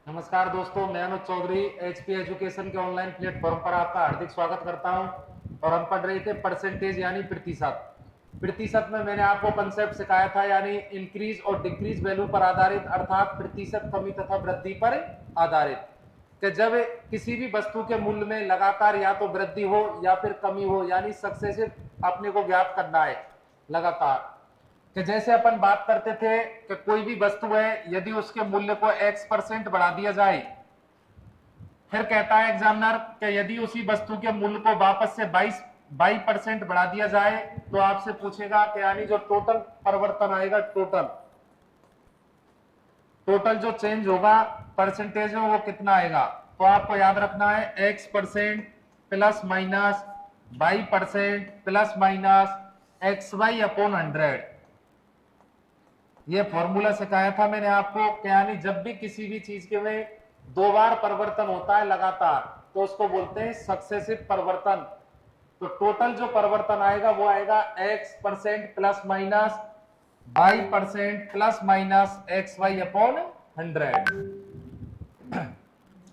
नमस्कार दोस्तों, मैं अनुज चौधरी एचपी एजुकेशन के ऑनलाइन प्लेटफॉर्म पर आपका हार्दिक स्वागत करता हूं। और हम पढ़ रहे थे परसेंटेज यानी प्रतिशत। प्रतिशत में मैंने आपको कंसेप्ट सिखाया था, यानी इंक्रीज और डिक्रीज वैल्यू पर आधारित, अर्थात प्रतिशत कमी तथा वृद्धि पर आधारित। कि जब किसी भी वस्तु के मूल्य में लगातार या तो वृद्धि हो या फिर कमी हो, यानी सक्सेसिव अपने को ज्ञात करना है लगातार। कि जैसे अपन बात करते थे कि कोई भी वस्तु है, यदि उसके मूल्य को x% बढ़ा दिया जाए, फिर कहता है एग्जामिनर कि यदि उसी वस्तु के मूल्य को वापस से 22% बढ़ा दिया जाए, तो आपसे पूछेगा कि यानी जो टोटल परिवर्तन आएगा, टोटल टोटल जो चेंज होगा परसेंटेज में, वो कितना आएगा। तो आपको याद रखना है x% plus minus 22% plus minus XY/100। ये फॉर्मूला सिखाया था मैंने आपको कि यानी जब भी किसी भी चीज के में दो बार परिवर्तन होता है लगातार, तो उसको बोलते हैं सक्सेसिव परिवर्तन। तो टोटल जो परिवर्तन आएगा वो आएगा x% plus minus y% plus minus XY/100।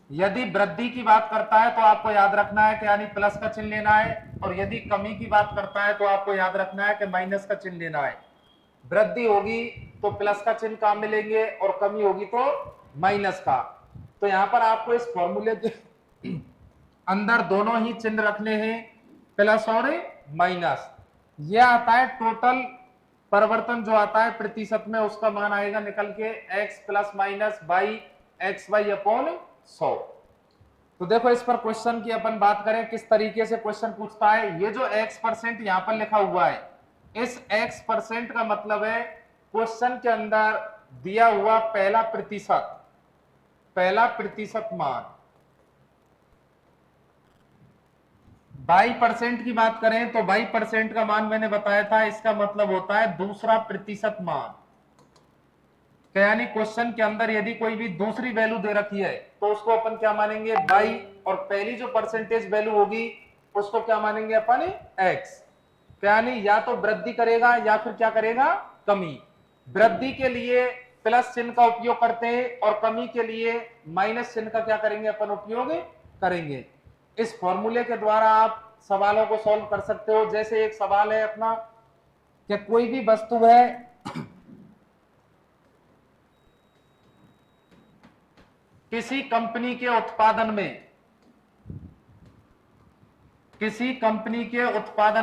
यदि वृद्धि की बात करता है तो आपको याद रखना है कि यानी प्लस का चिन्ह लेना है, और यदि कमी की बात करता है तो आपको याद रखना है कि माइनस का चिन्ह लेना है। वृद्धि होगी तो प्लस का चिन्ह काम मिलेंगे, और कमी होगी तो माइनस का। तो यहां पर आपको इस फॉर्मूले के अंदर दोनों ही चिन्ह रखने हैं, प्लस और माइनस। यह आता है टोटल परिवर्तन जो आता है प्रतिशत में, उसका मान आएगा निकल के x plus minus by XY/100। तो देखो इस पर क्वेश्चन की अपन बात करें किस तरीके से क्वेश्चन पूछता है। ये जो x% यहां पर लिखा हुआ है, इस x% का मतलब है क्वेश्चन के अंदर दिया हुआ पहला प्रतिशत मान। 22% की बात करें तो 22% का मान मैंने बताया था, इसका मतलब होता है दूसरा प्रतिशत मान। यानी क्वेश्चन के अंदर यदि कोई भी दूसरी वैल्यू दे रखी है तो उसको अपन क्या मानेंगे, बाई, और पहली जो परसेंटेज वैल्यू होगी उसको क्या मानेंगे अपन, एक्स। यानी या तो वृद्धि करेगा या फिर क्या करेगा, कमी। वृद्धि के लिए प्लस चिन्ह का उपयोग करते हैं, और कमी के लिए माइनस चिन्ह का क्या करेंगे अपन, उपयोग करेंगे। इस फॉर्मूले के द्वारा आप सवालों को सॉल्व कर सकते हो। जैसे एक सवाल है अपना कि कोई भी वस्तु है, किसी कंपनी के उत्पादन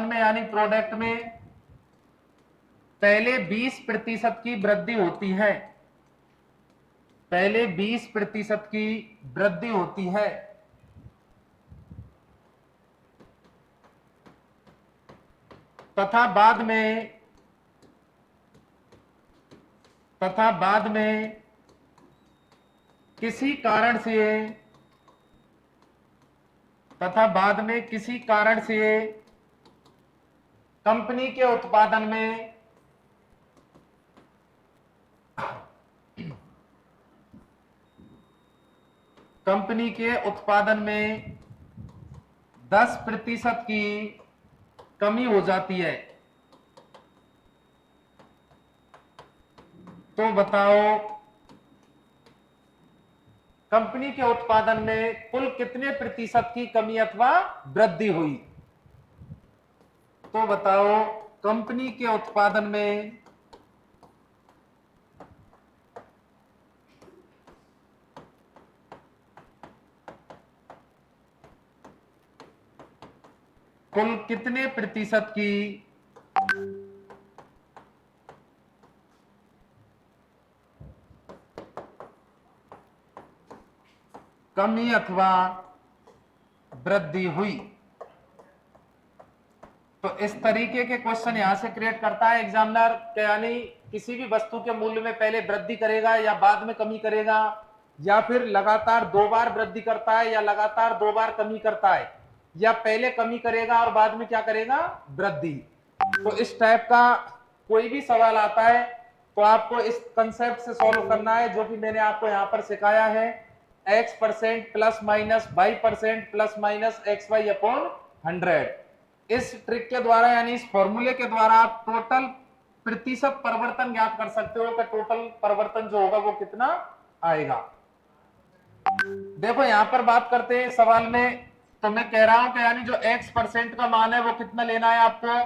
में, यानी प्रोडक्ट में पहले 20% की वृद्धि होती है, पहले 20% की वृद्धि होती है, तथा बाद में किसी कारण से कंपनी के उत्पादन में 10% की कमी हो जाती है, तो बताओ कंपनी के उत्पादन में कुल कितने प्रतिशत की कमी अथवा वृद्धि हुई। तो बताओ कंपनी के उत्पादन में कुल कितने प्रतिशत की कमी अथवा वृद्धि हुई। तो इस तरीके के क्वेश्चन यहां से क्रिएट करता है एग्जामिनर, यानी किसी भी वस्तु के मूल्य में पहले वृद्धि करेगा या बाद में कमी करेगा, या फिर लगातार दो बार वृद्धि करता है या लगातार दो बार कमी करता है, या पहले कमी करेगा और बाद में क्या करेगा, वृद्धि। तो इस टाइप का कोई भी सवाल आता है तो आपको इस कंसेप्ट से सॉल्व करना है, जो कि मैंने आपको यहां पर सिखाया है। x% plus minus y% plus minus XY/100। इस ट्रिक के द्वारा, यानी इस फॉर्मूले के द्वारा आप टोटल प्रतिशत परिवर्तन ज्ञात कर सकते हो कि टोटल परिवर्तन जो होगा वो कितना आएगा। देखो यहां पर बात करते हैं सवाल में, तो मैं कह रहा हूं कि यानी जो x% का मान है वो कितना लेना है आपको।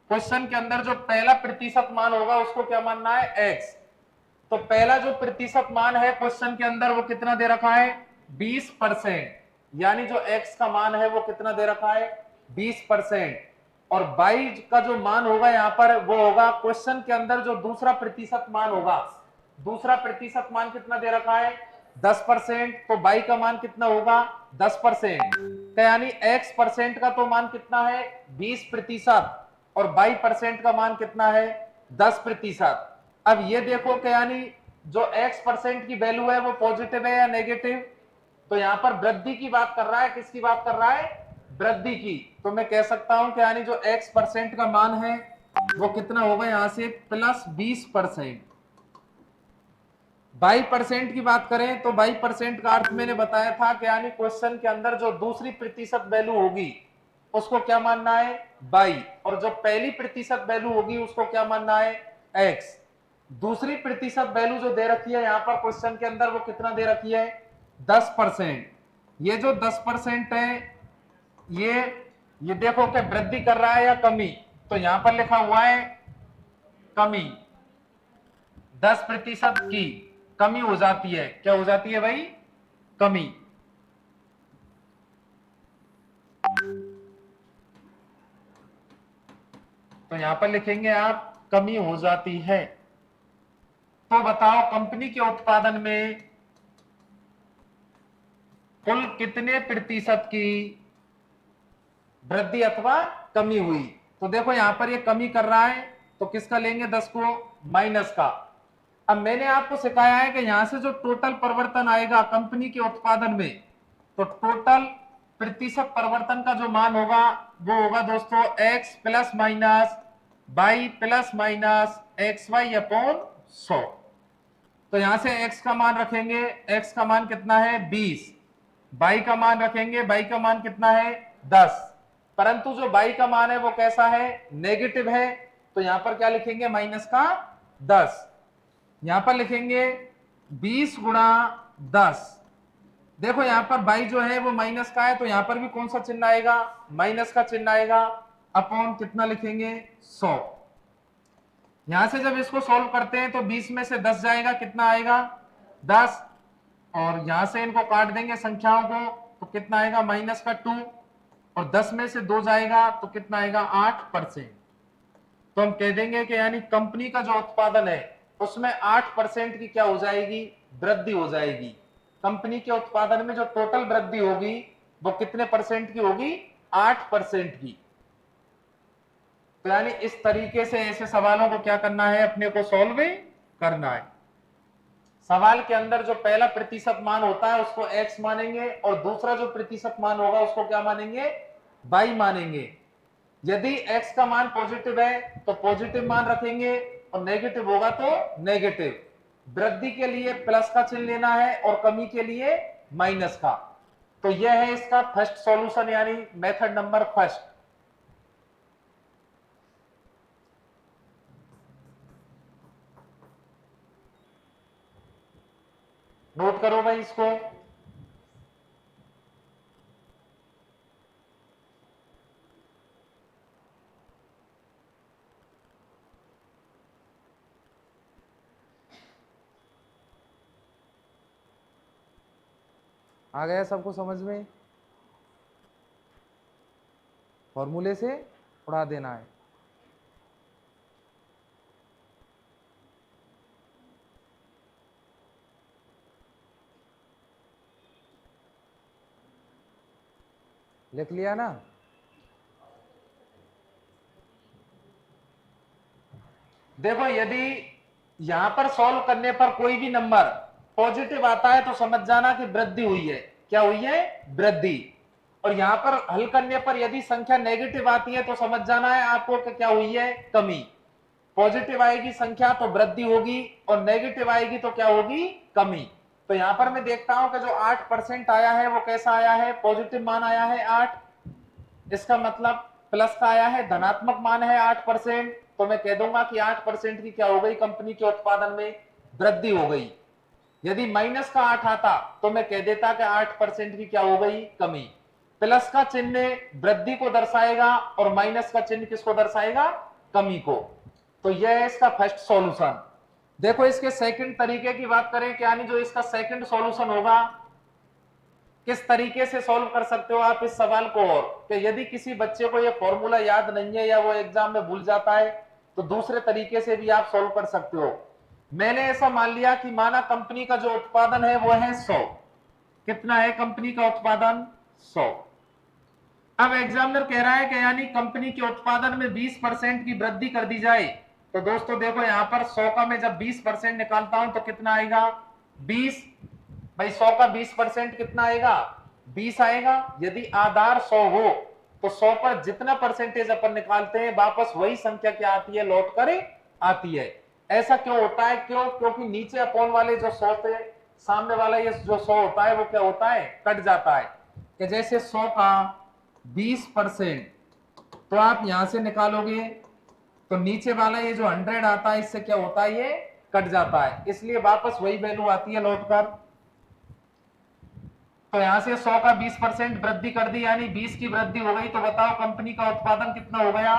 क्वेश्चन के अंदर जो पहला प्रतिशत मान होगा उसको क्या मानना है, x। तो पहला जो प्रतिशत मान है क्वेश्चन के अंदर वो कितना दे रखा है, 20%। यानी जो x का मान है वो कितना दे रखा है, 20%। और 22 का जो मान होगा यहां पर वो होगा क्वेश्चन के अंदर जो दूसरा प्रतिशत मान होगा, दूसरा प्रतिशत मान कितना दे रखा है, 10%। तो 22 का मान कितना होगा, 10%। तो यानी x% का तो मान कितना है, 20%, और 22% का मान कितना है, 10%। अब ये देखो कि यानी जो x% की वैल्यू है वो पॉजिटिव है या नेगेटिव। तो यहां पर वृद्धि की बात कर रहा है, किसकी बात कर रहा है, वृद्धि की। तो मैं कह सकता हूं कि यानी जो x% का मान है वो कितना होगा, यहां से +20%। 22% की बात करें तो 22% का अर्थ मैंने बताया था कि यानी क्वेश्चन के अंदर जो दूसरी प्रतिशत वैल्यू होगी उसको क्या मानना है, 22, और जो पहली प्रतिशत वैल्यू होगी उसको क्या मानना है, x। दूसरी प्रतिशत वैल्यू जो दे रखी है यहां पर क्वेश्चन के अंदर वो कितना दे रखी है, 10%। ये जो 10% है ये देखो कि वृद्धि कर रहा है या कमी। तो यहां पर लिखा हुआ है कमी, 10% की कमी हो जाती है, क्या हो जाती है भाई, कमी। तो यहां पर लिखेंगे आप कमी हो जाती है। तो बताओ कंपनी के उत्पादन में कुल कितने प्रतिशत की वृद्धि अथवा कमी हुई। तो देखो यहां पर ये कमी कर रहा है, तो किसका लेंगे, 10 को माइनस का। अब मैंने आपको सिखाया है कि यहां से जो टोटल परिवर्तन आएगा कंपनी के उत्पादन में, तो टोटल प्रतिशत परिवर्तन का जो मान होगा वो होगा दोस्तों x plus minus Y plus minus X Y upon 100। तो यहां से x का मान रखेंगे, x का मान कितना है 20, y का मान रखेंगे, y का मान कितना है 10। परंतु जो y का मान है वो कैसा है, नेगेटिव है। तो यहां पर क्या लिखेंगे, माइनस का 10। यहां पर लिखेंगे 20 गुणा 10। देखो यहां पर बाई जो है वो माइनस का है, तो यहां पर भी कौन सा चिन्ह आएगा, माइनस का चिन्ह आएगा, अपॉन कितना लिखेंगे 100। यहां से जब इसको सॉल्व करते हैं तो 20 में से 10 जाएगा, कितना आएगा 10। और यहां से इनको काट देंगे संख्याओं को, तो कितना आएगा -2। और 10 में से 2 जाएगा तो कितना आएगा 8%। तो हम कह देंगे कि यानी कंपनी का जो उत्पादन है उसमें 8% की क्या हो जाएगी, वृद्धि हो जाएगी। कंपनी के उत्पादन में जो टोटल वृद्धि होगी वो कितने परसेंट की होगी, 8% की। तो यानी इस तरीके से ऐसे सवालों को क्या करना है, अपने को सॉल्व करना है। सवाल के अंदर जो पहला प्रतिशत मान होता है उसको x मानेंगे, और दूसरा जो प्रतिशत मान होगा उसको क्या मानेंगे, y मानेंगे। यदि x का मान पॉजिटिव है तो पॉजिटिव मान रखेंगे, और नेगेटिव होगा तो नेगेटिव। वृद्धि के लिए प्लस का चिन्ह लेना है और कमी के लिए माइनस का। तो यह है इसका फर्स्ट सॉल्यूशन, यानी मेथड नंबर फर्स्ट। नोट करो भाई इसको। आ गया सबको समझ में, फॉर्मूले से उड़ा देना है। लिख लिया ना। देखो यदि यहां पर सॉल्व करने पर कोई भी नंबर पॉजिटिव आता है तो समझ जाना कि वृद्धि हुई है, क्या हुई है, वृद्धि। और यहां पर हल करने पर यदि संख्या नेगेटिव आती है तो समझ जाना है आपको कि क्या हुई है, कमी। पॉजिटिव आएगी संख्या तो वृद्धि होगी, और नेगेटिव आएगी तो क्या होगी, कमी। तो यहां पर मैं देखता हूं कि जो 8% आया है वो कैसा आया है, पॉजिटिव मान आया है 8। इसका मतलब प्लस का आया है, धनात्मक मान है 8%। तो मैं कह दूंगा कि 8% की क्या हो गई, कंपनी के उत्पादन में वृद्धि हो गई। यदि माइनस का 8 आता तो मैं कह देता कि 8% की क्या हो गई, कमी। प्लस का चिन्ह वृद्धि को दर्शाएगा और माइनस का चिन्ह किसको दर्शाएगा, कमी को। तो यह है इसका फर्स्ट सॉल्यूशन। देखो इसके सेकंड तरीके की बात करें कि यानी जो इसका सेकंड सॉल्यूशन होगा, किस तरीके से सॉल्व कर सकते हो आप इस सवाल को, और कि यदि किसी बच्चे को यह फॉर्मूला याद नहीं है या वो एग्जाम में भूल जाता है तो दूसरे तरीके से भी आप सॉल्व कर सकते हो। मैंने ऐसा मान लिया कि माना कंपनी का जो उत्पादन है वो है 100। कितना है कंपनी का उत्पादन, 100। अब एग्जामिनर कह रहा है कि यानी कंपनी के उत्पादन में 20% की वृद्धि कर दी जाए। तो दोस्तों देखो यहां पर 100 का मैं जब 20% निकालता हूं तो कितना आएगा, 20। भाई 100 का 20% कितना आएगा, 20 आएगा। यदि आधार 100 हो तो 100 पर जितना परसेंटेज अपन निकालते हैं वापस वही संख्या क्या आती है, लौट कर आती है। ऐसा क्यों होता है, क्यों, क्योंकि नीचे अपॉन वाले जो 100 थे, सामने वाला ये जो 100 होता है वो क्या होता है, कट जाता है। कि जैसे 100 का 20% तो आप यहां से निकालोगे तो नीचे वाला ये जो 100 आता है इससे क्या होता है, ये कट जाता है, इसलिए वापस वही वैल्यू आती है लौट कर। तो यहां से 100 का 20% वृद्धि कर दी यानी 20 की वृद्धि हो गई। तो बताओ कंपनी का उत्पादन कितना हो गया,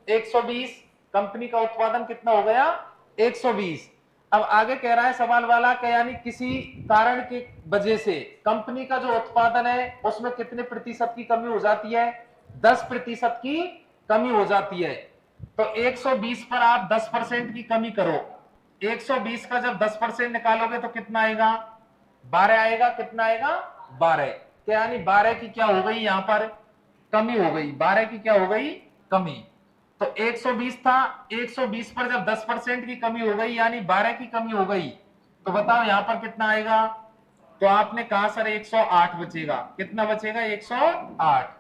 120। कंपनी का उत्पादन कितना हो गया, 120। अब आगे कह रहा है सवाल वाला कि यानी किसी कारण की वजह से कंपनी का जो उत्पादन है उसमें कितने प्रतिशत की कमी हो जाती है, 10% की कमी हो जाती है। तो 120 पर आप 10% की कमी करो। 120 का जब 10% निकालोगे तो कितना आएगा, 12 आएगा। कितना आएगा, 12। क्या यानी 12 की क्या हो गई, यहां पर कमी हो गई, 12 की क्या हो गई, कमी। तो 120 था, 120 पर जब 10% की कमी हो गई यानी 12 की कमी हो गई, तो बताओ यहां पर कितना आएगा। तो आपने कहा सर 108 बचेगा। कितना बचेगा, 108।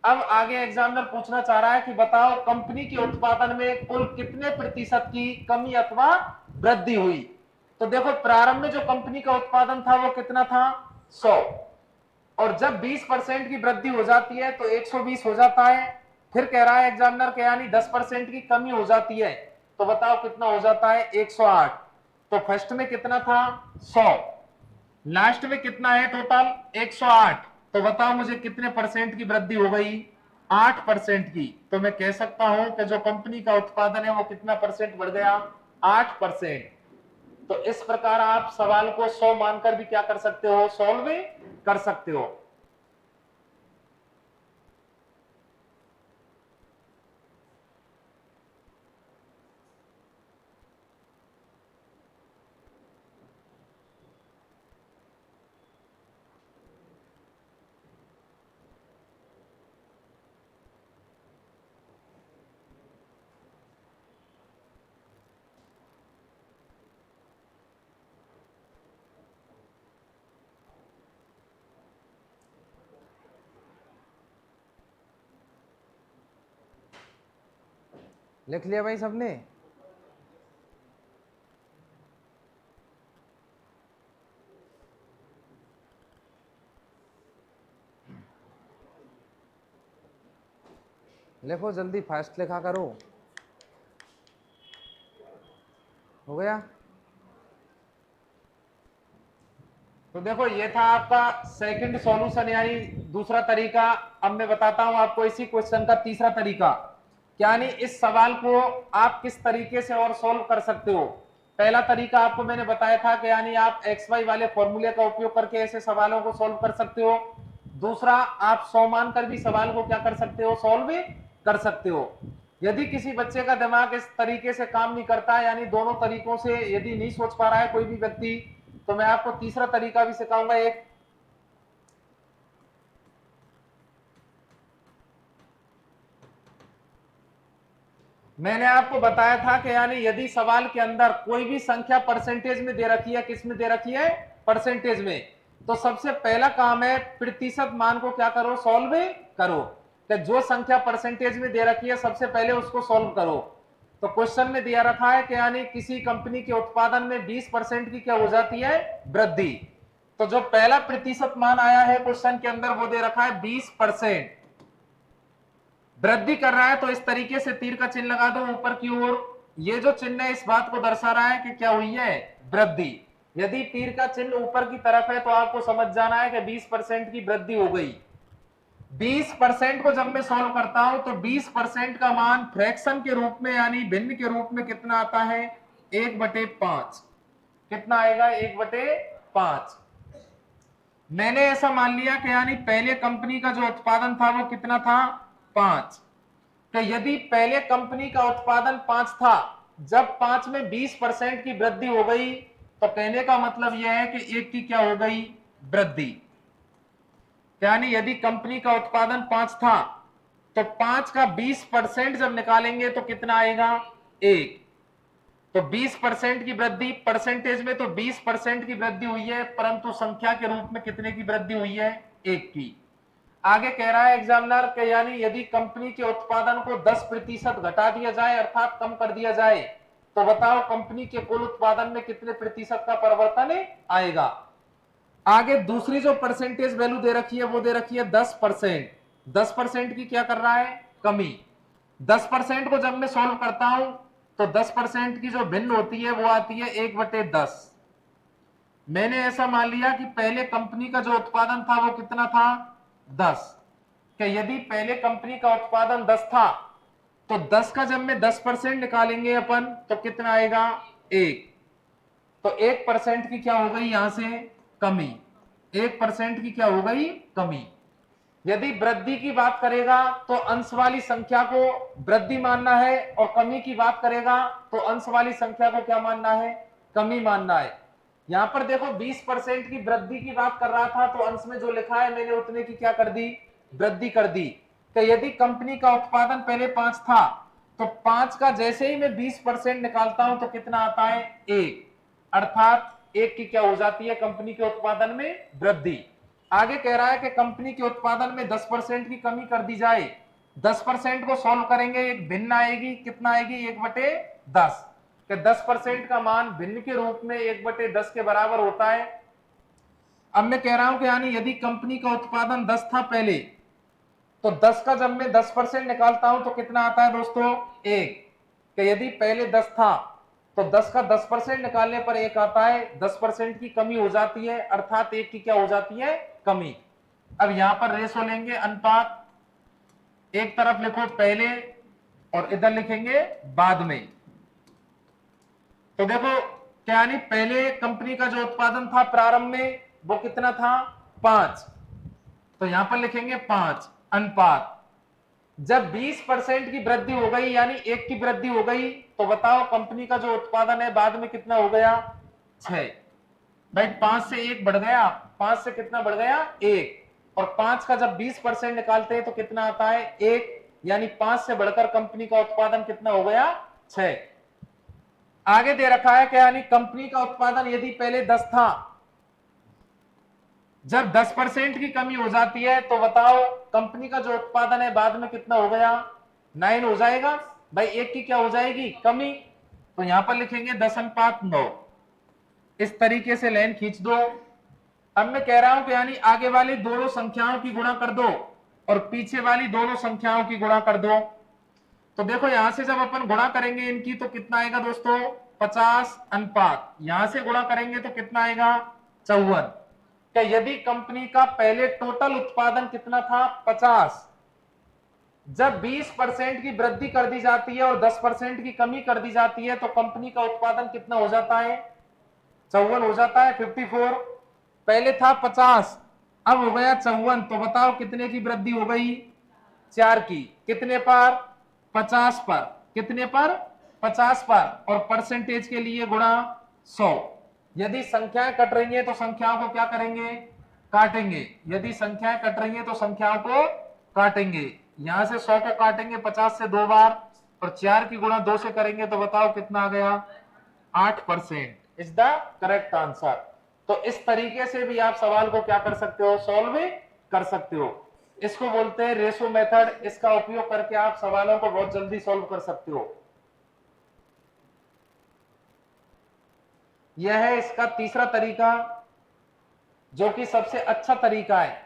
अब आगे एग्जामिनर पूछना चाह रहा है कि बताओ कंपनी के उत्पादन में कुल कितने प्रतिशत की कमी अथवा वृद्धि हुई। तो देखो प्रारंभ में जो कंपनी का उत्पादन था वो कितना था, 100। और जब 20% की वृद्धि हो जाती है तो 120 हो जाता है। फिर कह रहा है एग्जामिनर के यानी 10% की कमी हो जाती है, तो बताओ कितना हो जाता है, 108। तो फर्स्ट में कितना था, 100। लास्ट में कितना है टोटल, 108। तो बताओ मुझे कितने परसेंट की वृद्धि हो गई, 8% की। तो मैं कह सकता हूं कि जो कंपनी का उत्पादन है वो कितना परसेंट बढ़ गया, 8%। तो इस प्रकार आप सवाल को 100 मानकर भी क्या कर सकते हो, सॉल्व कर सकते हो। लिख लिया भाई सबने। लिखो जल्दी, फास्ट लिखा करो। हो गया। तो देखो ये था आपका सेकंड सॉल्यूशन यानी दूसरा तरीका। अब मैं बताता हूं आपको इसी क्वेश्चन का तीसरा तरीका, यानी इस सवाल को आप किस तरीके से और सॉल्व कर सकते हो। पहला तरीका आपको मैंने बताया था कि यानी आप एक्स वाई वाले फॉर्मूले का उपयोग करके ऐसे सवालों को सॉल्व कर सकते हो। दूसरा आप 100 मानकर भी सवाल को क्या कर सकते हो, सॉल्व कर सकते हो। यदि किसी बच्चे का दिमाग इस तरीके से काम नहीं करता है यानी दोनों तरीकों से यदि नहीं सोच पा रहा है कोई भी व्यक्ति, तो मैं आपको तीसरा तरीका भी सिखाऊंगा। एक मैंने आपको बताया था कि यानी यदि सवाल के अंदर कोई भी संख्या परसेंटेज में दे रखी है, किस में दे रखी है, परसेंटेज में, तो सबसे पहला काम है प्रतिशत मान को क्या करो, सॉल्व करो। कि जो संख्या परसेंटेज में दे रखी है सबसे पहले उसको सॉल्व करो। तो क्वेश्चन में दिया रखा है कि यानी किसी कंपनी के उत्पादन में 20% की क्या हो जाती है, वृद्धि। तो जो पहला प्रतिशत मान आया है क्वेश्चन के अंदर वो दे रखा है 20% वृद्धि कर रहा है। तो इस तरीके से तीर का चिन्ह लगा दो ऊपर की ओर। ये जो चिन्ह है इस बात को दर्शा रहा है कि क्या हुई है, वृद्धि। यदि तीर का चिन्ह ऊपर की तरफ है तो आपको समझ जाना है कि 20% की वृद्धि हो गई। 20% को जब मैं सॉल्व करता हूं तो 20% का मान फ्रैक्शन के रूप में यानी भिन्न के रूप में कितना आता है? 1/5। कितना आएगा? 1/5। मैंने ऐसा मान लिया कि यानी पहले कंपनी का जो उत्पादन था वो कितना था? 5। तो यदि पहले कंपनी का उत्पादन 5 था, जब 5 में 20% की वृद्धि हो गई तो कहने का मतलब यह है कि एक की क्या हो गई? वृद्धि। यानी यदि कंपनी का उत्पादन 5 था तो 5 का 20% जब निकालेंगे तो कितना आएगा? 1। तो 20% की वृद्धि, परसेंटेज में तो 20% की वृद्धि हुई है, परंतु संख्या के रूप में कितने की वृद्धि हुई है? 1 की। आगे कह रहा है एग्जामिनर के यानी यदि कंपनी के उत्पादन को 10% घटा दिया जाए अर्थात कम कर दिया जाए तो बताओ कंपनी के कुल उत्पादन में कितने प्रतिशत का परिवर्तन आएगा? आगे दूसरी जो परसेंटेज वैल्यू दे रखी है वो दे रखी है 10%। 10% की क्या कर रहा है? कमी। 10% को जब मैं सॉल्व करता हूं तो 10% की जो भिन्न होती है वो आती है 1/10। मैंने ऐसा मान लिया कि पहले कंपनी का जो उत्पादन था वो कितना था? 10। कि यदि पहले कंपनी का उत्पादन 10 था तो 10 का जब में 10% निकालेंगे अपन तो कितना आएगा? 1। तो 1% की क्या हो गई यहां से? कमी। 1% की क्या हो गई? कमी। यदि वृद्धि की बात करेगा तो अंश वाली संख्या को वृद्धि मानना है और कमी की बात करेगा तो अंश वाली संख्या को क्या मानना है? कमी मानना है। यहां पर देखो 20% की वृद्धि की बात कर रहा था तो अंश में जो लिखा है मैंने उतने की क्या कर दी? वृद्धि कर दी। तो यदि कंपनी का उत्पादन पहले 5 था तो 5 का जैसे ही मैं 20% निकालता हूं तो कितना आता है? 1। अर्थात 1 की क्या हो जाती है? कंपनी के उत्पादन में वृद्धि। आगे कह रहा है कि कंपनी के उत्पादन में 10% की कमी कर दी जाए। 10% को सॉल्व करेंगे, एक भिन्न आएगी, कितना आएगी? 1/10। 10% का मान भिन्न के रूप में 1/10 के बराबर होता है। अब मैं कह रहा हूं कि यानी यदि कंपनी का उत्पादन 10 था पहले तो 10 का जब मैं 10% निकालता हूं तो कितना आता है दोस्तों? 1। कि यदि पहले 10 था तो 10 का 10% निकालने पर 1 आता है। 10% की कमी हो जाती है अर्थात 1 की क्या हो जाती है? कमी। अब यहां पर रेशो लेंगे, अनुपात। एक तरफ लिखो पहले और इधर लिखेंगे बाद में। तो देखो क्या यानी पहले कंपनी का जो उत्पादन था प्रारंभ में वो कितना था? 5। तो यहां पर लिखेंगे 5 अनुपात। जब 20% की वृद्धि हो गई यानी 1 की वृद्धि हो गई तो बताओ कंपनी का जो उत्पादन है बाद में कितना हो गया? 6। भाई 5 से 1 बढ़ गया, 5 से कितना बढ़ गया? 1। और 5 का जब 20% निकालते हैं तो कितना आता है? 1। यानी 5 से बढ़कर कंपनी का उत्पादन कितना हो गया? 6। आगे दे रखा है कि यानी कंपनी का उत्पादन यदि पहले 10 था, जब 10% की कमी हो जाती है तो बताओ कंपनी का जो उत्पादन है बाद में कितना हो गया? 9 हो जाएगा। भाई 1 की क्या हो जाएगी? कमी। तो यहां पर लिखेंगे 10:9। इस तरीके से लाइन खींच दो। अब मैं कह रहा हूं कि यानी आगे वाली दोनों संख्याओं की गुणा कर दो और पीछे वाली दोनों संख्याओं की गुणा कर दो। तो देखो यहां से जब अपन गुणा करेंगे इनकी तो कितना आएगा दोस्तों? 50 अनुपात। यहां से गुणा करेंगे तो कितना आएगा? 54। क्या यदि कंपनी का पहले टोटल उत्पादन कितना था? 50। जब 20% की वृद्धि कर दी जाती है और 10% की कमी कर दी जाती है तो कंपनी का उत्पादन कितना हो जाता है? 54 हो जाता है, 54। पहले था 50, अब हो गया 54। तो बताओ कितने की वृद्धि हो गई? 4 की। कितने पर? 50 पर। कितने पर? 50 पर। और परसेंटेज के लिए गुणा 100। यदि संख्याएं कट रही है तो संख्याओं को क्या करेंगे? काटेंगे। यदि संख्याएं कट रही है तो संख्याओं को काटेंगे। यहां से 100 को काटेंगे 50 से 2 बार और 4 की गुणा 2 से करेंगे तो बताओ कितना आ गया? 8% इज द करेक्ट आंसर। तो इस तरीके से भी आप सवाल को क्या कर सकते हो? सॉल्व कर सकते हो। इसको बोलते हैं रेशो मेथड। इसका उपयोग करके आप सवालों को बहुत जल्दी सॉल्व कर सकते हो। यह है इसका तीसरा तरीका जो कि सबसे अच्छा तरीका है।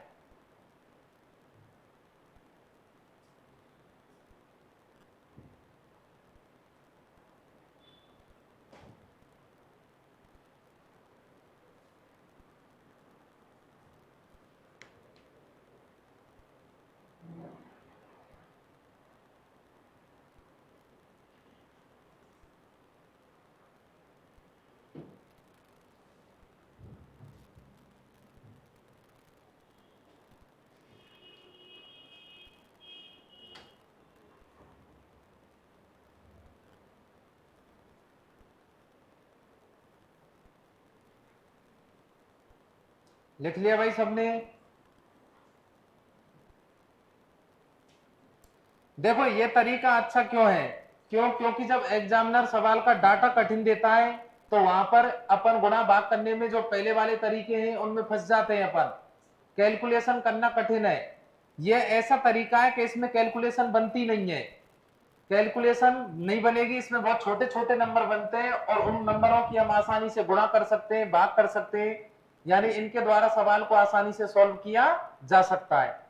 लिख लिया भाई सबने? देखो ये तरीका अच्छा क्यों है, क्योंकि जब एग्जामिनर सवाल का डाटा कठिन देता है तो वहां पर अपन गुणा भाग करने में जो पहले वाले तरीके हैं उनमें फंस जाते हैं अपन, कैलकुलेशन करना कठिन है। ये ऐसा तरीका है कि इसमें कैलकुलेशन बनती नहीं है, कैलकुलेशन नहीं बनेगी, इसमें बहुत छोटे छोटे नंबर बनते हैं और उन नंबरों की हम आसानी से गुणा कर सकते हैं, भाग कर सकते हैं, यानी इनके द्वारा सवाल को आसानी से सॉल्व किया जा सकता है।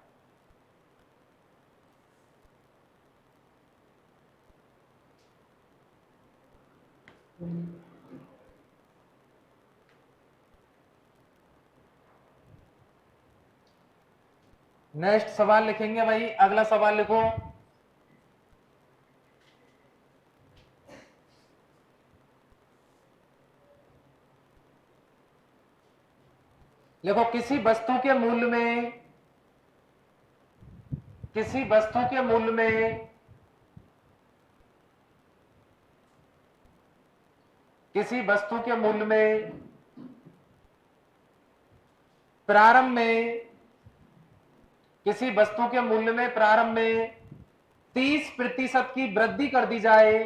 नेक्स्ट सवाल लिखेंगे भाई, अगला सवाल लिखो। देखो किसी वस्तु के मूल्य में, किसी वस्तु के मूल्य में, किसी वस्तु के मूल्य में प्रारंभ में, किसी वस्तु के मूल्य में प्रारंभ में 30% की वृद्धि कर दी जाए,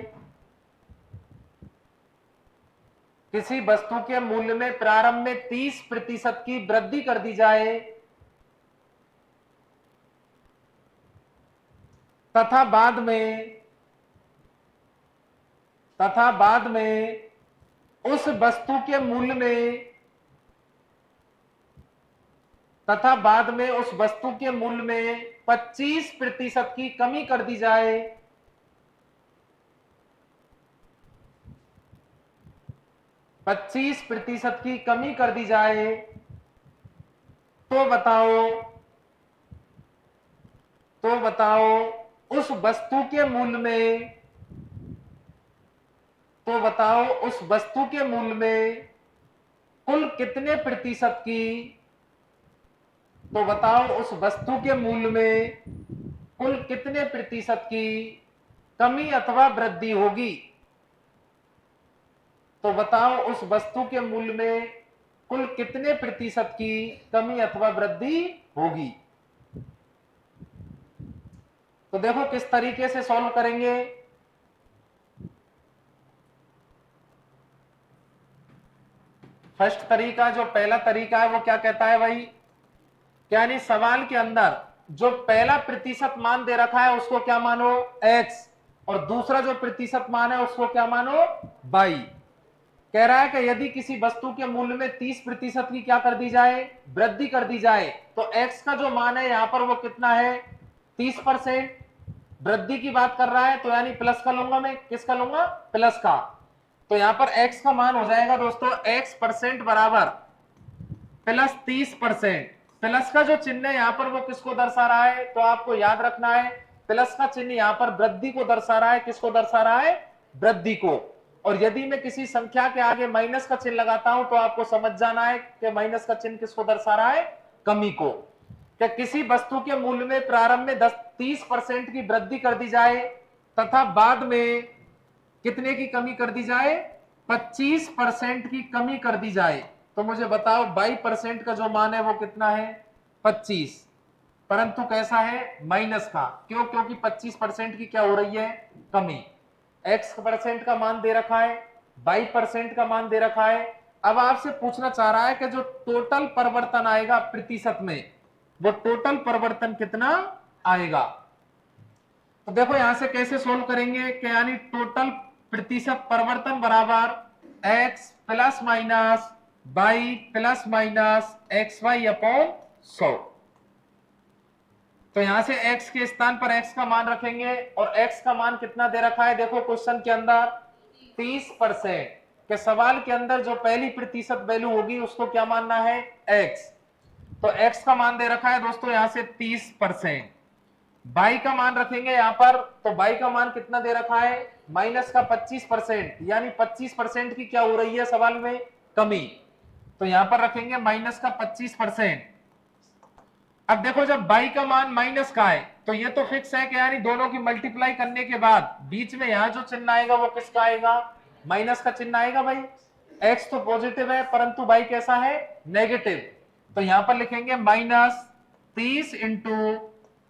किसी वस्तु के मूल्य में प्रारंभ में 30% की वृद्धि कर दी जाए तथा बाद में, तथा बाद में उस वस्तु के मूल्य में, तथा बाद में उस वस्तु के मूल्य में 25% की कमी कर दी जाए, पच्चीस प्रतिशत की कमी कर दी जाए, तो बताओ, तो बताओ उस वस्तु के मूल्य में, तो बताओ उस वस्तु के मूल्य में कुल कितने प्रतिशत की, तो बताओ उस वस्तु के मूल्य में कुल कितने प्रतिशत की कमी अथवा वृद्धि होगी, तो बताओ उस वस्तु के मूल्य में कुल कितने प्रतिशत की कमी अथवा वृद्धि होगी। तो देखो किस तरीके से सॉल्व करेंगे। फर्स्ट तरीका, जो पहला तरीका है वो क्या कहता है भाई, यानी सवाल के अंदर जो पहला प्रतिशत मान दे रखा है उसको क्या मानो, x, और दूसरा जो प्रतिशत मान है उसको क्या मानो, y। कह रहा है कि यदि किसी वस्तु के मूल्य में 30% की क्या कर दी जाए, वृद्धि कर दी जाए, तो x का जो मान है यहां पर वो कितना है, 30%। वृद्धि की बात कर रहा है तो यानी प्लस का लूंगा मैं, किसका लूंगा, प्लस का। तो यहां पर x का मान हो जाएगा दोस्तों x% बराबर प्लस 30%। प्लस का जो चिन्ह है यहां पर वो किसको दर्शा रहा है, तो आपको याद रखना है प्लस का चिन्ह यहां पर वृद्धि को दर्शा रहा है, किसको दर्शा रहा है, वृद्धि को। और यदि मैं किसी संख्या के आगे माइनस का चिन्ह लगाता हूं तो आपको समझ जाना है कि माइनस का चिन्ह किसको दर्शा रहा है, कमी को। क्या किसी वस्तु के मूल्य में प्रारंभ में 30% की वृद्धि कर दी जाए तथा बाद में कितने की कमी कर दी जाए, 25% की कमी कर दी जाए, तो मुझे बताओ 22% का जो मान है वो कितना है, 25, परंतु कैसा है, माइनस का। क्यों, क्योंकि 25% की क्या हो रही है, कमी। x परसेंट का मान दे रखा है, 22% का मान दे रखा है। अब आपसे पूछना चाह रहा है कि जो टोटल परिवर्तन आएगा प्रतिशत में, वो टोटल परिवर्तन कितना आएगा। तो देखो यहां से कैसे सोल्व करेंगे कि यानी टोटल प्रतिशत परिवर्तन बराबर x plus minus y plus minus xy upon 100। तो यहां से x के स्थान पर x का मान रखेंगे और x का मान कितना दे रखा है, देखो क्वेश्चन के अंदर 30%। के सवाल के अंदर जो पहली प्रतिशत वैल्यू होगी उसको क्या मानना है, x। तो x का मान दे रखा है दोस्तों यहां से 30%। y का मान रखेंगे यहां पर, तो y का मान कितना दे रखा है, माइनस का 25%, यानी 25% की क्या हो रही है सवाल में, कमी। तो यहां पर रखेंगे माइनस का 25%। अब देखो जब y का मान माइनस का है तो ये तो फिक्स है कि यानी दोनों की मल्टीप्लाई करने के बाद बीच में यहां जो चिन्ह आएगा वो किसका आएगा, माइनस का चिन्ह आएगा भाई। x तो पॉजिटिव है परंतु y कैसा है, नेगेटिव। तो यहां पर लिखेंगे -30 इंटू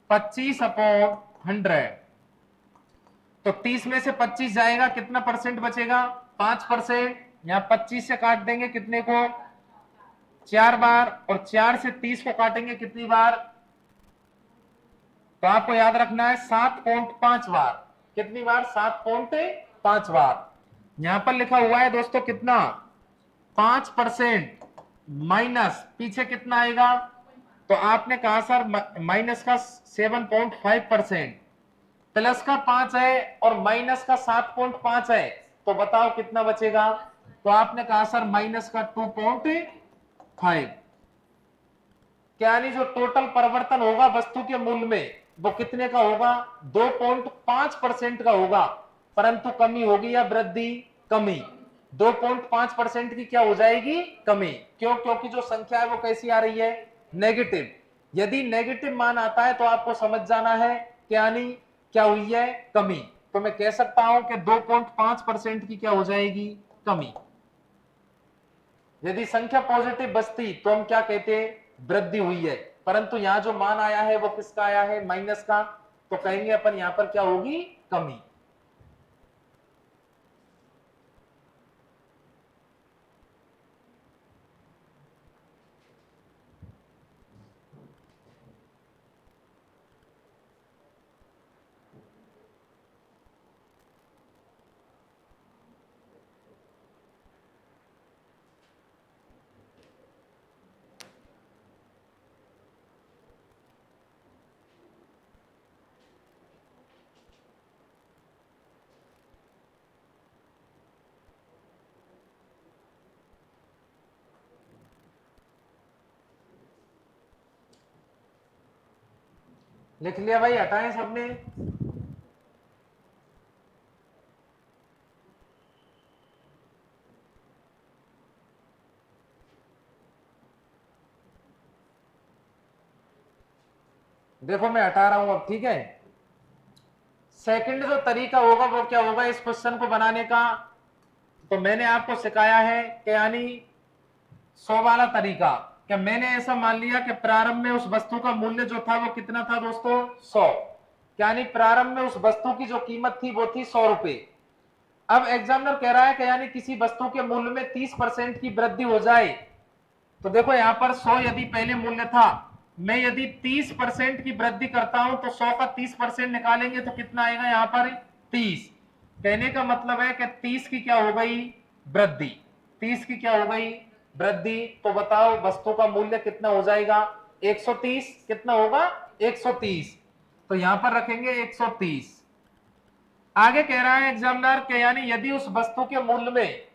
25/100। तो 30 में से 25 जाएगा, कितना परसेंट बचेगा? 5%। यहां 25 से काट देंगे कितने को? 4 बार। और 4 से 30 को काटेंगे कितनी बार? तो आपको याद रखना है 7.5 बार। कितनी बार? 7.5 बार। यहां पर लिखा हुआ है दोस्तों कितना? 5% माइनस पीछे कितना आएगा? तो आपने कहा सर माइनस का 7.5%, प्लस का 5 है और माइनस का 7.5 है, तो बताओ कितना बचेगा? तो आपने कहा सर माइनस का 2.5। यानी जो टोटल परिवर्तन होगा वस्तु के मूल्य में वो कितने का होगा? 2.5% का होगा। परंतु कमी होगी या वृद्धि? कमी। 2.5% की क्या हो जाएगी? कमी। क्यों? क्योंकि जो संख्या है वो कैसी आ रही है? नेगेटिव। यदि नेगेटिव मान आता है तो आपको समझ जाना है कि यानी क्या हुई है? कमी। तो मैं कह सकता हूं कि 2.5% की क्या हो जाएगी? कमी। यदि संख्या पॉजिटिव बचती तो हम क्या कहते? वृद्धि हुई है। परंतु यहां जो मान आया है वो किसका आया है? माइनस का। तो कहेंगे अपन यहां पर क्या होगी? कमी। लिख लिया भाई? हटाएं सबने? देखो मैं हटा रहा हूं अब, ठीक है। सेकंड जो तरीका होगा वो क्या होगा इस क्वेश्चन को बनाने का? तो मैंने आपको सिखाया है कि यानी 100 वाला तरीका। क्या मैंने ऐसा मान लिया कि प्रारंभ में उस वस्तु का मूल्य जो था वो कितना था दोस्तों? 100। यानी प्रारंभ में उस वस्तु की जो कीमत थी वो थी 100 रुपए। अब एग्जामिनर कह रहा है कि यानी किसी वस्तु के मूल्य में 30% की वृद्धि हो जाए। तो देखो यहां पर 100 यदि पहले मूल्य था, मैं यदि 30% की वृद्धि करता हूं तो 100 का 30% निकालेंगे तो कितना आएगा? यहां पर 30। कहने का मतलब है कि 30 की क्या हो गई? वृद्धि। 30 की क्या हो गई? वृद्धि। तो बताओ वस्तु का मूल्य कितना हो जाएगा? 130। कितना होगा? 130। तो यहां पर रखेंगे 130। आगे कह रहा है एग्जामिनर के यानी यदि उस वस्तु के मूल्य में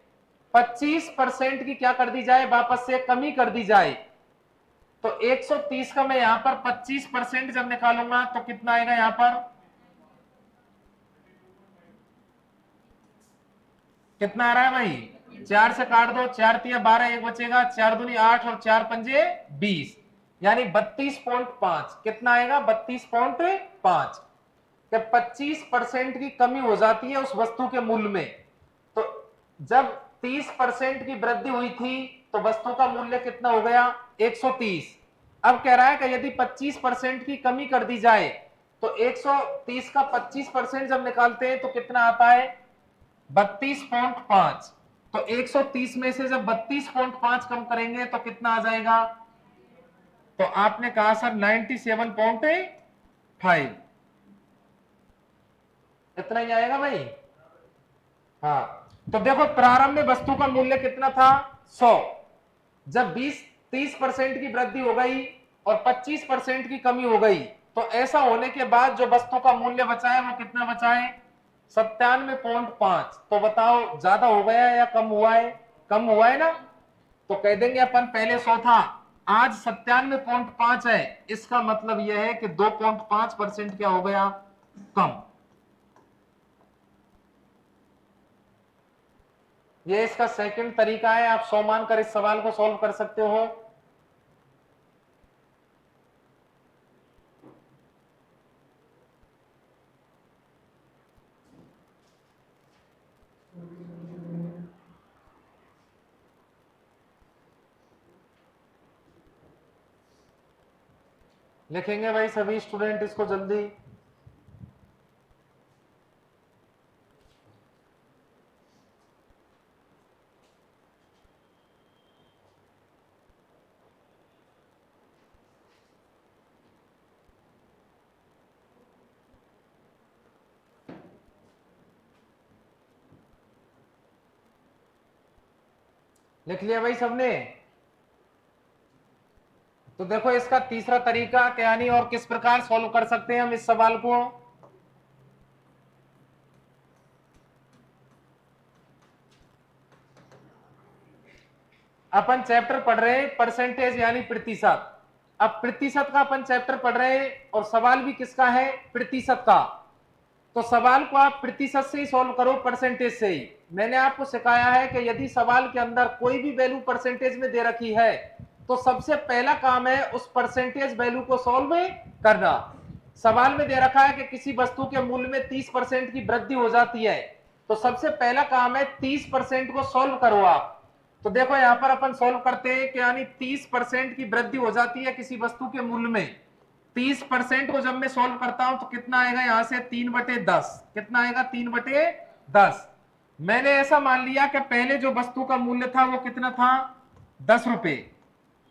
25% की क्या कर दी जाए? वापस से कमी कर दी जाए। तो 130 का मैं यहां पर 25% जब निकालूंगा तो कितना आएगा? यहां पर कितना आ रहा है भाई? 4 से काट दो, 4 तिया 12, एक बचेगा, 4 दूनी 8 और 4 पंजे 20, यानी 32.5। कितना आएगा? 32.5। 25% की कमी हो जाती है उस वस्तु के मूल्य में। तो जब 30% की वृद्धि हुई थी तो वस्तु का मूल्य कितना हो गया? 130। अब कह रहा है कि यदि 25% की कमी कर दी जाए तो 130 का 25% जब निकालते हैं तो कितना आता है? 32.5। तो 130 में से जब 32.5 कम करेंगे तो कितना आ जाएगा? तो आपने कहा सर 97.5। इतना ही आएगा भाई? हाँ। तो देखो प्रारंभ में वस्तु का मूल्य कितना था? 100। जब 30% की वृद्धि हो गई और 25% की कमी हो गई तो ऐसा होने के बाद जो वस्तु का मूल्य बचा है वो कितना बचा है? 97.5। तो बताओ ज्यादा हो गया है या कम हुआ है? कम हुआ है ना। तो कह देंगे अपन पहले 100 था, आज 97.5 है। इसका मतलब यह है कि 2.5% क्या हो गया? कम। ये इसका सेकंड तरीका है। आप 100 मानकर इस सवाल को सॉल्व कर सकते हो। लिखेंगे भाई सभी स्टूडेंट इसको जल्दी। लिख लिया भाई सबने? तो देखो इसका तीसरा तरीका क्या यानी और किस प्रकार सॉल्व कर सकते हैं हम इस सवाल को। अपन चैप्टर पढ़ रहे हैं परसेंटेज यानी प्रतिशत। अब प्रतिशत का अपन चैप्टर पढ़ रहे हैं और सवाल भी किसका है? प्रतिशत का। तो सवाल को आप प्रतिशत से ही सॉल्व करो, परसेंटेज से ही। मैंने आपको सिखाया है कि यदि सवाल के अंदर कोई भी वैल्यू परसेंटेज में दे रखी है तो सबसे पहला काम है उस परसेंटेज वैल्यू को सॉल्व करना। सवाल में दे रखा है कि किसी वस्तु के मूल्य में 30% की वृद्धि हो जाती है, तो सबसे पहला काम है 30% को सॉल्व करो आप। तो देखो यहां पर अपन सॉल्व करते हैं कि यानी 30% की वृद्धि हो जाती है किसी वस्तु के मूल्य में। 30% को जब मैं सॉल्व करता हूं तो कितना आएगा यहां से? 3/10। कितना आएगा? 3/10। मैंने ऐसा मान लिया कि पहले जो वस्तु का मूल्य था वो कितना था? 10 रुपए।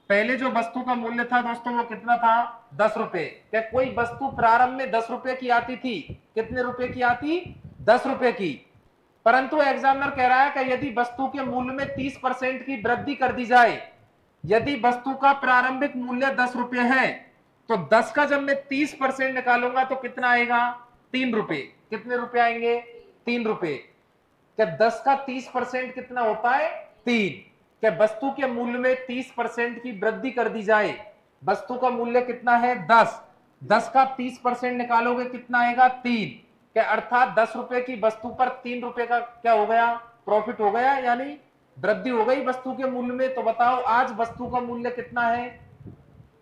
पहले जो वस्तु का मूल्य था दोस्तों वो कितना था? 10 रुपए। क्या कोई वस्तु प्रारंभ में 10 रुपए की आती थी? कितने रुपए की आती? 10 रुपए की। परंतु एग्जामिनर कह रहा है कि यदि वस्तु के मूल्य में 30% की वृद्धि कर दी जाए, यदि वस्तु का प्रारंभिक मूल्य 10 रुपए है तो 10 का जब मैं 30% निकालूंगा तो कितना आएगा? 3 रुपए। कितने रुपए आएंगे? 3 रुपए। क्या 10 का 30% कितना होता है? 3। क्या वस्तु के मूल्य में 30% की वृद्धि कर दी जाए, वस्तु का मूल्य कितना है? 10। 10 का 30% निकालोगे कितना आएगा? 3। क्या अर्थात 10 रुपए की वस्तु पर 3 रुपए का क्या हो गया? प्रॉफिट हो गया, यानी वृद्धि हो गई वस्तु के मूल्य में। तो बताओ आज वस्तु का मूल्य कितना है?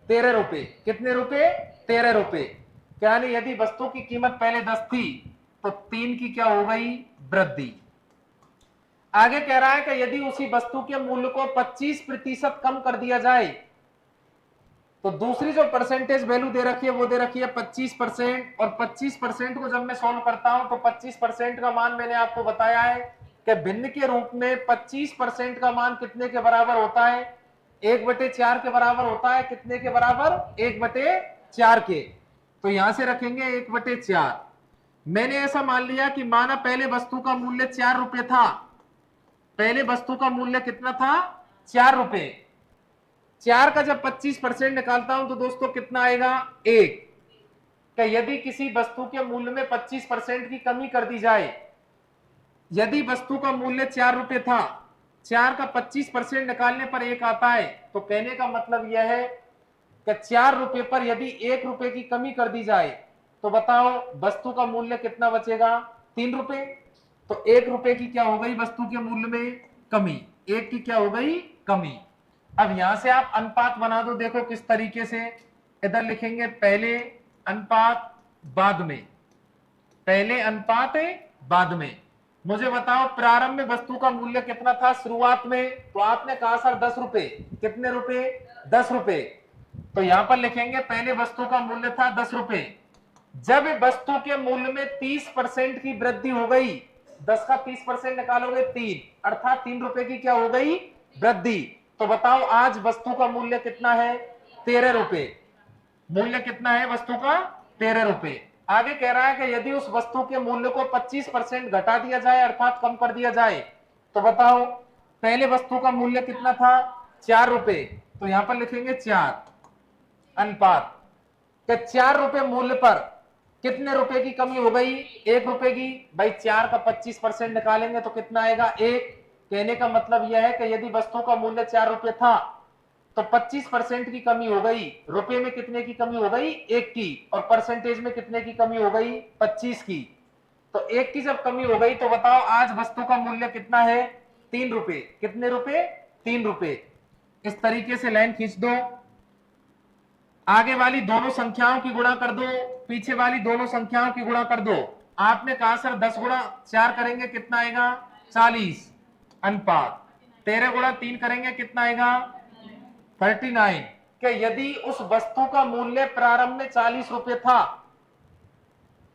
13 रुपए। कितने रुपए? 13 रुपए। यानी यदि वस्तु की कीमत पहले 10 थी तो 3 की क्या हो गई? वृद्धि। आगे कह रहा है कि यदि उसी वस्तु के मूल्य को 25% कम कर दिया जाए, तो दूसरी जो परसेंटेज वैल्यू दे रखी है वो दे रखी है 25%। और 25% को जब मैं सॉल्व करता हूं तो 25% का मान मैंने आपको बताया है कि भिन्न के रूप में 25% का मान कितने के बराबर होता है? 1/4 के बराबर होता है। कितने के बराबर? 1/4 के। तो यहां से रखेंगे 1/4। मैंने ऐसा मान लिया कि माना पहले वस्तु का मूल्य 4 रुपए था। पहले वस्तु का मूल्य कितना था? 4 रुपए। 4 का जब 25% निकालता हूं तो दोस्तों कितना आएगा? 1। क्या यदि किसी वस्तु के मूल्य में 25% की कमी कर दी जाए, यदि वस्तु का मूल्य 4 रुपए था, 4 का 25% निकालने पर 1 आता है, तो कहने का मतलब यह है कि 4 रुपए पर यदि 1 रुपए की कमी कर दी जाए तो बताओ वस्तु का मूल्य कितना बचेगा? 3 रुपए। तो 1 रुपए की क्या हो गई वस्तु के मूल्य में? कमी। 1 की क्या हो गई? कमी। अब यहां से आप अनुपात बना दो। देखो किस तरीके से। इधर लिखेंगे पहले अनुपात बाद में। पहले अनुपात बाद में। मुझे बताओ प्रारंभ में वस्तु का मूल्य कितना था शुरुआत में? तो आपने कहा सर 10 रुपए। कितने रुपए? 10 रुपए। तो यहां पर लिखेंगे पहले वस्तु का मूल्य था 10 रुपए। जब वस्तु के मूल्य में 30% की वृद्धि हो गई, 10 का 30% निकालोगे 3, अर्थात 3 रुपए की क्या हो गई? वृद्धि। तो बताओ आज वस्तु का मूल्य कितना है? 13 रुपए। मूल्य कितना है वस्तु का? 13 रुपए। आगे कह रहा है कि यदि उस वस्तु के मूल्य को 25% घटा दिया जाए, अर्थात कम कर दिया जाए, तो बताओ पहले वस्तु का मूल्य कितना था? 4 रुपए। तो यहां पर लिखेंगे 4 अनुपात के 4 रुपए मूल्य पर कितने रुपए की कमी हो गई? 1 रुपए की। भाई 4 का 25% निकालेंगे तो कितना आएगा? 1। कहने का मतलब यह है कि यदि वस्तु का मूल्य 4 रुपए था तो 25% की कमी हो गई। रुपए में कितने की कमी हो गई? 1 की। और परसेंटेज में कितने की कमी हो गई? 25 की। तो 1 की जब कमी हो गई तो बताओ आज वस्तु का मूल्य कितना है? 3 रुपए। कितने रुपए? 3 रुपए। इस तरीके से लाइन खींच दो। आगे वाली दोनों संख्याओं की गुणा कर दो, पीछे वाली दोनों संख्याओं की गुणा कर दो। आपने कहा सर 10 गुणा 4 करेंगे कितना आएगा? 40 अनुपात। 13 गुणा 3 करेंगे कितना आएगा? 39। कि यदि उस वस्तु का मूल्य प्रारंभ में 40 रुपए था,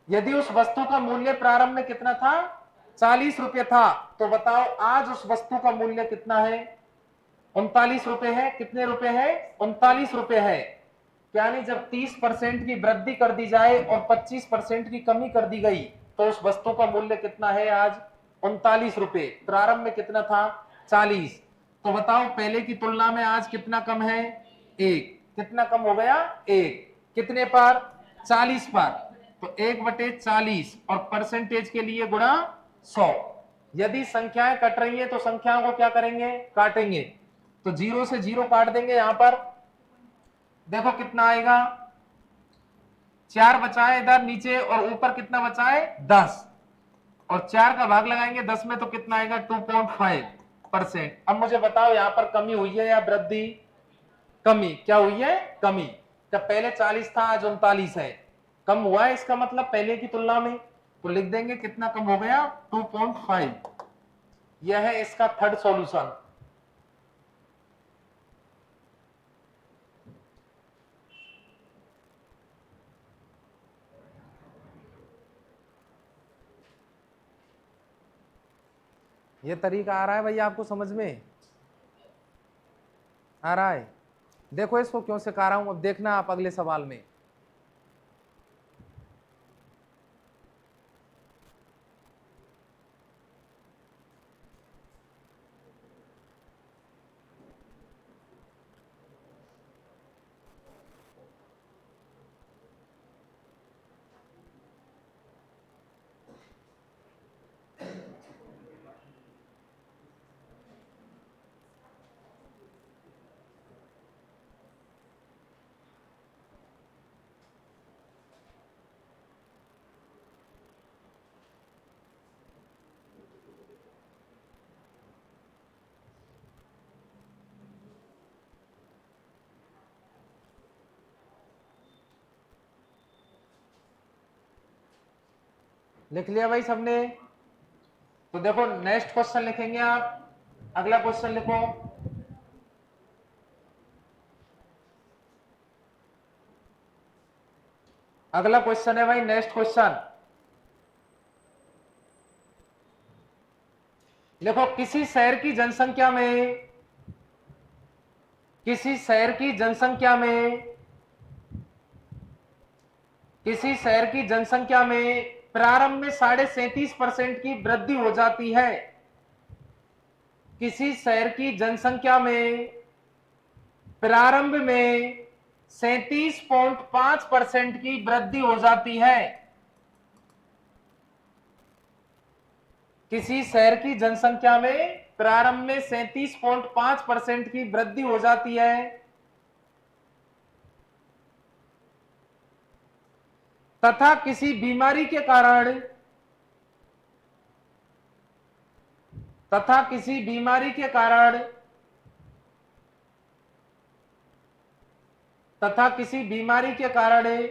यदि उस वस्तु का मूल्य प्रारंभ में कितना था, 40 रुपए था, तो बताओ आज उस वस्तु का मूल्य कितना है, 39 रुपए है। कितने रुपए है, 39 रुपए है। यानी जब 30% की वृद्धि कर दी जाए और 25% की कमी कर दी गई तो उस वस्तु का मूल्य कितना है आज, 39 रुपए। प्रारंभ में कितना था, 40। तो बताओ पहले की तुलना में आज कितना कम है, 1। कितना कम हो गया, 1। कितने पर, 40 पर। तो 1/40 और परसेंटेज के लिए गुणा 100। यदि संख्याएं कट रही है तो संख्याओं को क्या करेंगे, काटेंगे। तो 0 से 0 काट देंगे। यहां पर देखो कितना आएगा, 4 बचा है इधर नीचे और ऊपर कितना बचा है, 10। और 4 का भाग लगाएंगे 10 में तो कितना आएगा, 2.5%। अब मुझे बताओ यहां पर कमी हुई है या वृद्धि, कमी। क्या हुई है, कमी। जब पहले 40 था आज 39 है, कम हुआ है, इसका मतलब पहले की तुलना में। तो लिख देंगे कितना कम हो गया, 2.5। यह है इसका थर्ड सॉल्यूशन। ये तरीका आ रहा है भैया आपको समझ में आ रहा है। देखो इसको क्यों सिखा रहा हूं, अब देखना आप अगले सवाल में। लिख लिया भाई सबने। तो देखो नेक्स्ट क्वेश्चन लिखेंगे आप, अगला क्वेश्चन लिखो। अगला क्वेश्चन है भाई, नेक्स्ट क्वेश्चन देखो। किसी शहर की जनसंख्या में, किसी शहर की जनसंख्या में, किसी शहर की जनसंख्या में प्रारंभ में 37.5% की वृद्धि हो जाती है। किसी शहर की जनसंख्या में प्रारंभ में 37.5% की वृद्धि हो जाती है। किसी शहर की जनसंख्या में प्रारंभ में 37.5% की वृद्धि हो जाती है तथा किसी बीमारी के कारण, तथा किसी बीमारी के कारण, तथा किसी बीमारी के कारण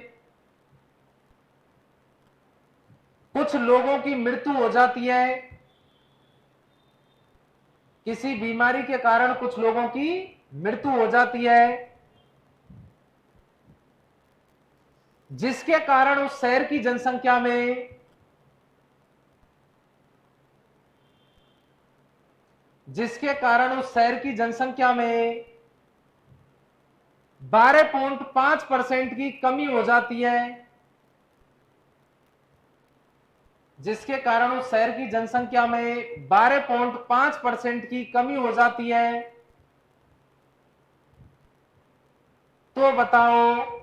कुछ लोगों की मृत्यु हो जाती है। किसी बीमारी के कारण कुछ लोगों की मृत्यु हो जाती है जिसके कारण उस शहर की जनसंख्या में, जिसके कारण उस शहर की जनसंख्या में 12.5% की कमी हो जाती है। जिसके कारण उस शहर की जनसंख्या में 12.5% की कमी हो जाती है। तो बताओ,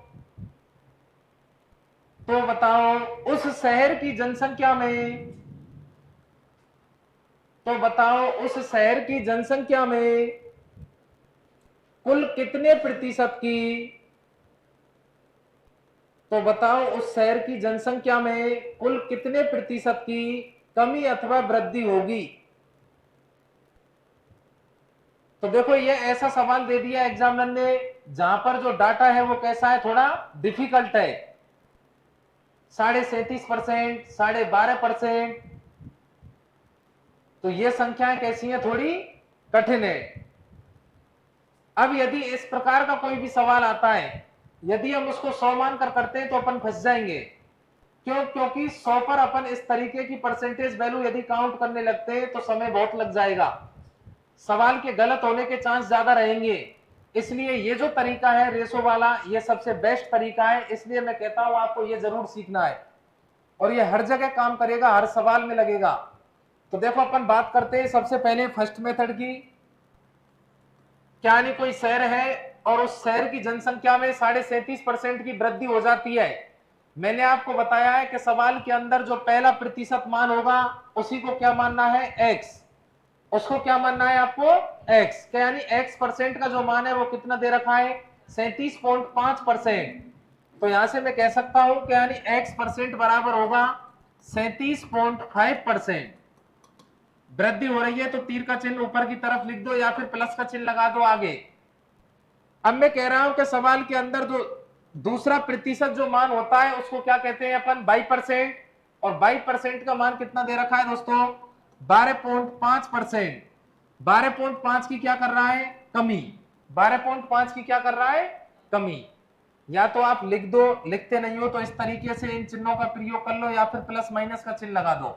तो बताओ उस शहर की जनसंख्या में, तो बताओ उस शहर की जनसंख्या में कुल कितने प्रतिशत की, तो बताओ उस शहर की जनसंख्या में कुल कितने प्रतिशत की कमी अथवा वृद्धि होगी। तो देखो ये ऐसा सवाल दे दिया एग्जामिनर ने जहां पर जो डाटा है वो कैसा है, थोड़ा डिफिकल्ट है। 37.5%, 12.5%, तो ये संख्याएं कैसी हैं, थोड़ी कठिन है। अब यदि इस प्रकार का कोई भी सवाल आता है, यदि हम उसको 100 मानकर करते हैं तो अपन फंस जाएंगे। क्यों? क्योंकि 100 पर अपन इस तरीके की परसेंटेज वैल्यू यदि काउंट करने लगते हैं तो समय बहुत लग जाएगा, सवाल के गलत होने के चांस ज्यादा रहेंगे। इसलिए ये जो तरीका है रेशो वाला, ये सबसे बेस्ट तरीका है। इसलिए मैं कहता हूं आपको ये जरूर सीखना है, और ये हर जगह काम करेगा, हर सवाल में लगेगा। तो देखो अपन बात करते हैं सबसे पहले फर्स्ट मेथड की। क्या नहीं, कोई शहर है और उस शहर की जनसंख्या में 37.5% की वृद्धि हो जाती है। मैंने आपको बताया है कि सवाल के अंदर जो पहला प्रतिशत मान होगा उसी को क्या मानना है, एक्स। उसको क्या मानना है आपको, एक्स। क्या यानी एक्स परसेंट का जो मान है वो कितना दे रखा है, 37.5%। तो यहां से मैं कह सकता हूं कि यानी एक्स परसेंट बराबर होगा 37.5%। वृद्धि हो रही है तो तीर का चिन्ह ऊपर की तरफ लिख दो या फिर प्लस का चिन्ह लगा दो आगे। अब मैं कह रहा हूं कि सवाल के अंदर जो दूसरा प्रतिशत जो मान होता है उसको क्या कहते हैं अपन, 22%। और 22% का मान कितना दे रखा है दोस्तों, 12.5%। 12.5 की क्या कर रहा है, कमी। 12.5 की क्या कर रहा है, कमी। या तो आप लिख दो, लिखते नहीं हो तो इस तरीके से इन चिन्हों का प्रयोग कर लो या फिर प्लस माइनस का चिन्ह लगा दो।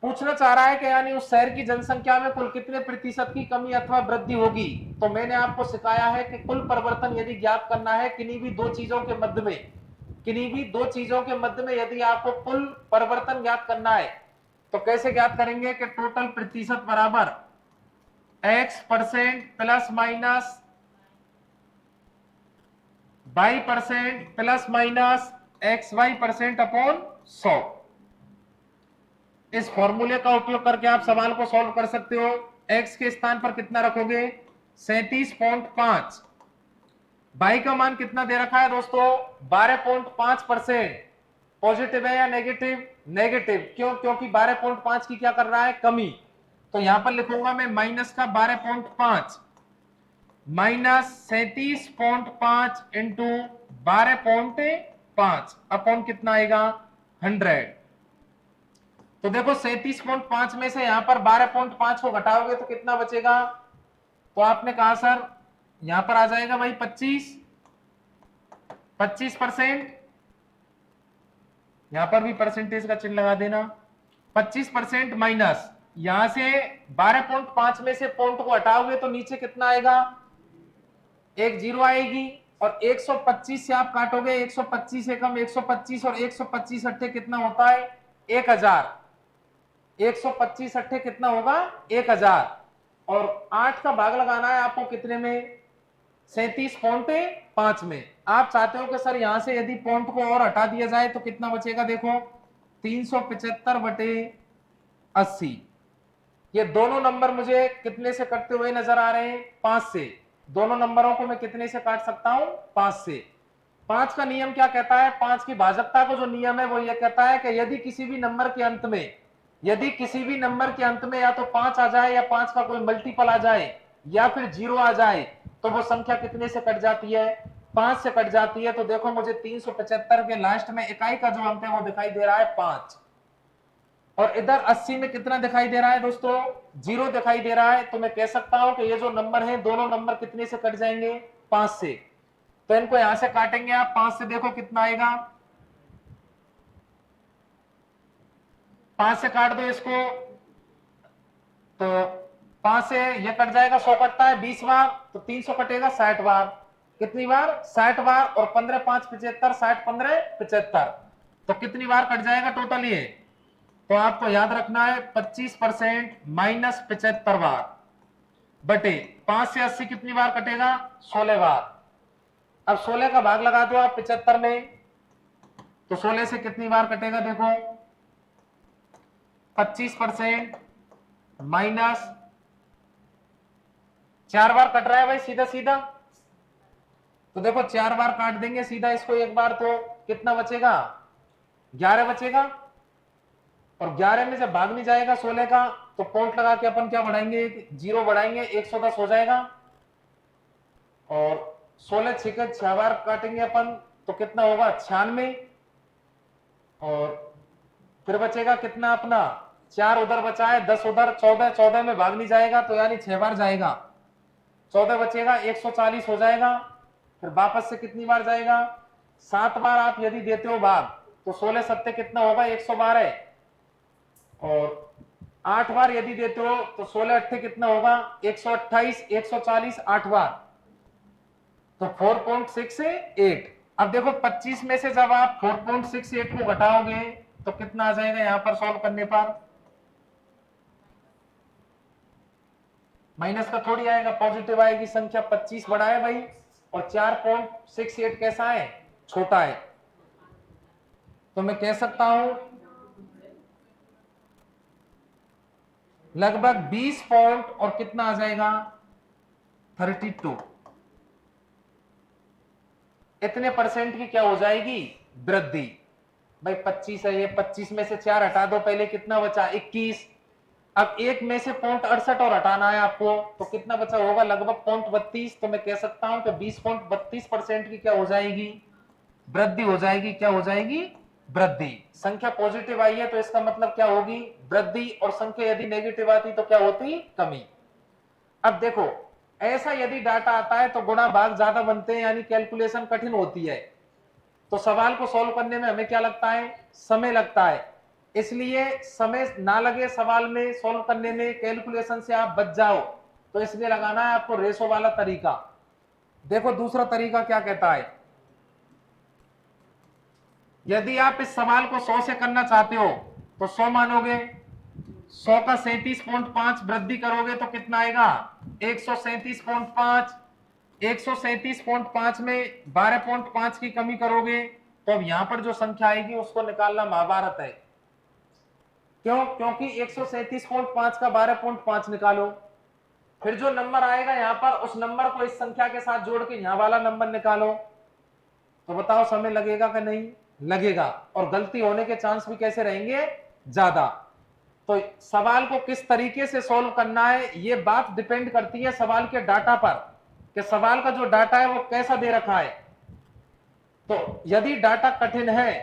पूछना चाह रहा है कि यानी उस शहर की जनसंख्या में कुल कितने प्रतिशत की कमी अथवा वृद्धि होगी। तो मैंने आपको सिखाया है कि कुल परिवर्तन यदि ज्ञात करना है किन्हीं भी दो चीजों के मध्य में, किन्हीं भी दो चीजों के मध्य में यदि आपको कुल परिवर्तन ज्ञात करना है तो कैसे ज्ञात करेंगे कि टोटल प्रतिशत बराबर X percent plus minus 22% plus minus X Y percent upon 100। इस फॉर्मूले का उपयोग करके आप सवाल को सॉल्व कर सकते हो। x के स्थान पर कितना रखोगे, 37.5। बाई का मान कितना दे रखा है दोस्तों, 12.5%। पॉजिटिव है या नेगेटिव, नेगेटिव। क्यों? क्योंकि 12.5 की क्या कर रहा है, कमी। तो यहां पर लिखूंगा मैं माइनस का 12.5 माइनस 37.5 इंटू 12.5 अपॉन कितना आएगा, 100। तो देखो 37.5 में से यहां पर 12.5 को घटाओगे तो कितना बचेगा, तो आपने कहा सर यहां पर आ जाएगा भाई 25%। यहां पर भी परसेंटेज का चिन्ह लगा देना। 25% माइनस यहां से 12.5 में से पॉइंट को हटाओगे तो नीचे कितना आएगा, एक जीरो आएगी। और 125 से आप काटोगे, 125 से कम 125 और 125 अट्ठे कितना होता है, 1000। 125 अट्ठे कितना होगा, 1000। और 8 का भाग लगाना है आपको कितने में, 37.5 में। आप चाहते हो कि सर यहां से यदि पॉइंट को और हटा दिया जाए तो कितना बचेगा, देखो 375/80। ये दोनों नंबर मुझे कितने से कटते हुए नजर आ रहे हैं, 5 से। दोनों नंबरों को मैं कितने से काट सकता हूं, 5 से। 5 का नियम क्या कहता है, 5 की भाजकता का जो नियम है वो ये कहता है कि यदि किसी भी नंबर के अंत में, यदि किसी भी नंबर के अंत में या तो 5 आ जाए या 5 का कोई मल्टीपल आ जाए या फिर 0 आ जाए तो वो संख्या कितने से कट जाती है, 5 से कट जाती है। तो देखो मुझे 375 के लास्ट में इकाई का जो अंक है वो दिखाई दे रहा है 5, और इधर 80 में कितना दिखाई दे रहा है दोस्तों, 0 दिखाई दे रहा है। तो मैं कह सकता हूं कि ये जो नंबर है दोनों नंबर कितने से कट जाएंगे, 5 से। तो इनको यहां से काटेंगे आप, 5 से देखो कितना आएगा, 5 से काट दो इसको तो 5 से ये कट जाएगा, 100 कटता है 20 बार, तो 300 कटेगा 60 बार। कितनी बार, 60 बार। और 15 5 75, 60 15 75। तो कितनी बार कट जाएगा टोटल ये, तो आपको याद रखना है 25% माइनस 75 बार बटे 5 से 80 कितनी बार कटेगा, 16 बार। अब 16 का भाग लगा दो आप 75 में, तो 16 से कितनी बार कटेगा, देखो 25% माइनस 4 बार कट रहा है भाई सीधा सीधा। तो देखो 4 बार काट देंगे सीधा इसको एक बार, तो कितना बचेगा, 11 बचेगा। और 11 में से भाग नहीं जाएगा 16 का तो पॉइंट लगा के अपन क्या बढ़ाएंगे, 0 बढ़ाएंगे, 110 हो जाएगा। और 16 छिके 6 बार काटेंगे अपन तो कितना होगा, 96। और फिर बचेगा कितना अपना, 4 उधर बचा है, 10 उधर, 14 14 में भाग नहीं जाएगा तो यानी 6 बार जाएगा। 14 बचेगा, 140 हो जाएगा। फिर वापस से कितनी बार जाएगा, 7 बार आप यदि देते हो भाग तो 16 सत्ते कितना होगा, 112। और 8 बार यदि देते हो तो 16 अट्ठे कितना होगा, 128, 140 8 बार, तो 4.68। अब देखो 25 में से जब आप 4.68 को घटाओगे तो कितना आ जाएगा, यहां पर सॉल्व करने पर माइनस का थोड़ी आएगा, पॉजिटिव आएगी संख्या। 25 बड़ा है भाई और 4.68 कैसा है, छोटा है। तो मैं कह सकता हूं लगभग 20 पॉइंट और कितना आ जाएगा, 32। इतने परसेंट की क्या हो जाएगी, वृद्धि। भाई 25 है, ये 25 में से 4 हटा दो, पहले कितना बचा, 21। अब एक में से 0.68 और हटाना है आपको, तो कितना बचा होगा, लगभग 0.32। तो मैं कह सकता हूं कि 20.32% की क्या हो जाएगी, वृद्धि हो जाएगी। क्या हो जाएगी, वृद्धि। संख्या पॉजिटिव आई है तो इसका मतलब क्या होगी, वृद्धि। और संख्या यदि नेगेटिव आती तो क्या होती, कमी। अब देखो ऐसा यदि डाटा आता है तो गुणा भाग ज्यादा बनते हैं, यानी कैलकुलेशन कठिन होती है। तो सवाल को सॉल्व करने में हमें क्या लगता है, समय लगता है। इसलिए समय ना लगे सवाल में सॉल्व करने में, कैलकुलेशन से आप बच जाओ, तो इसलिए लगाना है आपको रेशो वाला तरीका। देखो दूसरा तरीका क्या कहता है, यदि आप इस सवाल को 100 से करना चाहते हो तो 100 मानोगे, 100 का 37.5 वृद्धि करोगे तो कितना आएगा, 137.5। 137.5 में 12.5 की कमी करोगे तो अब यहां पर जो संख्या आएगी उसको निकालना महाभारत है। क्यों, क्योंकि 137.5 का 12.5 निकालो, फिर जो नंबर आएगा यहां पर उस नंबर को इस संख्या के साथ जोड़ के यहां वाला नंबर निकालो। तो बताओ समय लगेगा कि नहीं लगेगा, और गलती होने के चांस भी कैसे रहेंगे, ज्यादा। तो सवाल को किस तरीके से सॉल्व करना है ये बात डिपेंड करती है सवाल के डाटा पर, कि सवाल का जो डाटा है वो कैसा दे रखा है। तो यदि डाटा कठिन है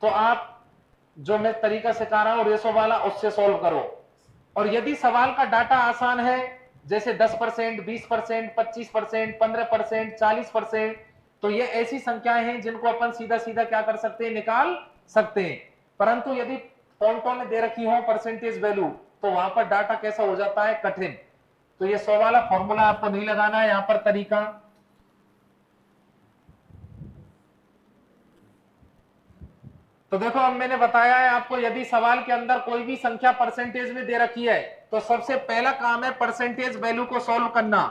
तो आप जो मैं तरीका सिखा रहा हूं रेशो वाला उससे सॉल्व करो। और यदि सवाल का डाटा आसान है, जैसे 10%, 20%, 25%, 15%, 40%, तो ये ऐसी संख्याएं हैं जिनको अपन सीधा सीधा क्या कर सकते हैं, निकाल सकते हैं। परंतु यदि पॉइंटों में दे रखी हो परसेंटेज वैल्यू तो वहां पर डाटा कैसा हो जाता है, कठिन। तो ये 100 वाला फॉर्मूला आपको नहीं लगाना है यहां पर तरीका। तो देखो अब मैंने बताया है आपको, यदि सवाल के अंदर कोई भी संख्या परसेंटेज में दे रखी है तो सबसे पहला काम है परसेंटेज वैल्यू को सॉल्व करना।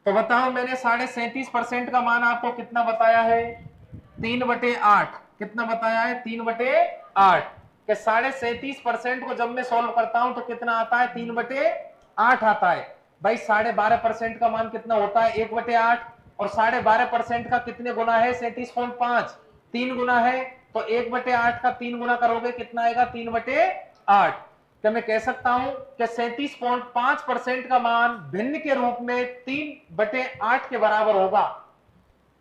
तो बताओ मैंने 37.5% का मान आपको कितना बताया है, 3/8। कितना बताया है, 3/8। के 37.5% को जब मैं सॉल्व करता हूं तो कितना आता है, 3/8 आता है। भाई 12.5% का मान कितना होता है, 1/8। और 12.5% का कितने गुना है, 37.5, 3 गुना है। तो 1/8 का 3 गुना करोगे कितना आएगा, 3/8। क्या मैं कह सकता हूं कि 37.5% का मान भिन्न के रूप में 3/8 के बराबर होगा।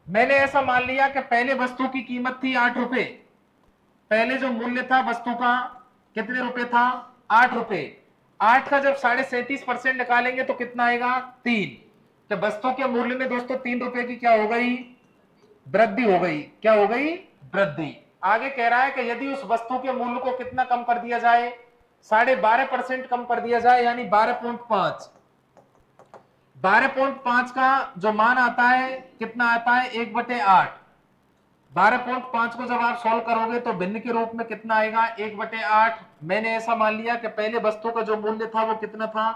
मैंने ऐसा मान लिया कि पहले वस्तु की कीमत थी 8 रुपए, पहले जो मूल्य था वस्तु का कितने रुपए था, 8 रुपए। 8 का जब 37.5% निकालेंगे तो कितना आएगा, 3। तो वस्तु के मूल्य में दोस्तों 3 रुपए की क्या हो गई, वृद्धि हो गई। क्या हो गई, वृद्धि। आगे कह रहा है कि यदि उस वस्तु के मूल्य को कितना कम कर दिया जाए, 12.5% कम कर दिया जाए, यानी 12.5। 12.5 का जो मान आता है कितना आता है, 1/8। 12.5 को जब आप सॉल्व करोगे तो भिन्न के रूप में कितना आएगा, 1/8। मैंने ऐसा मान लिया कि पहले वस्तु का जो मूल्य था वो कितना था,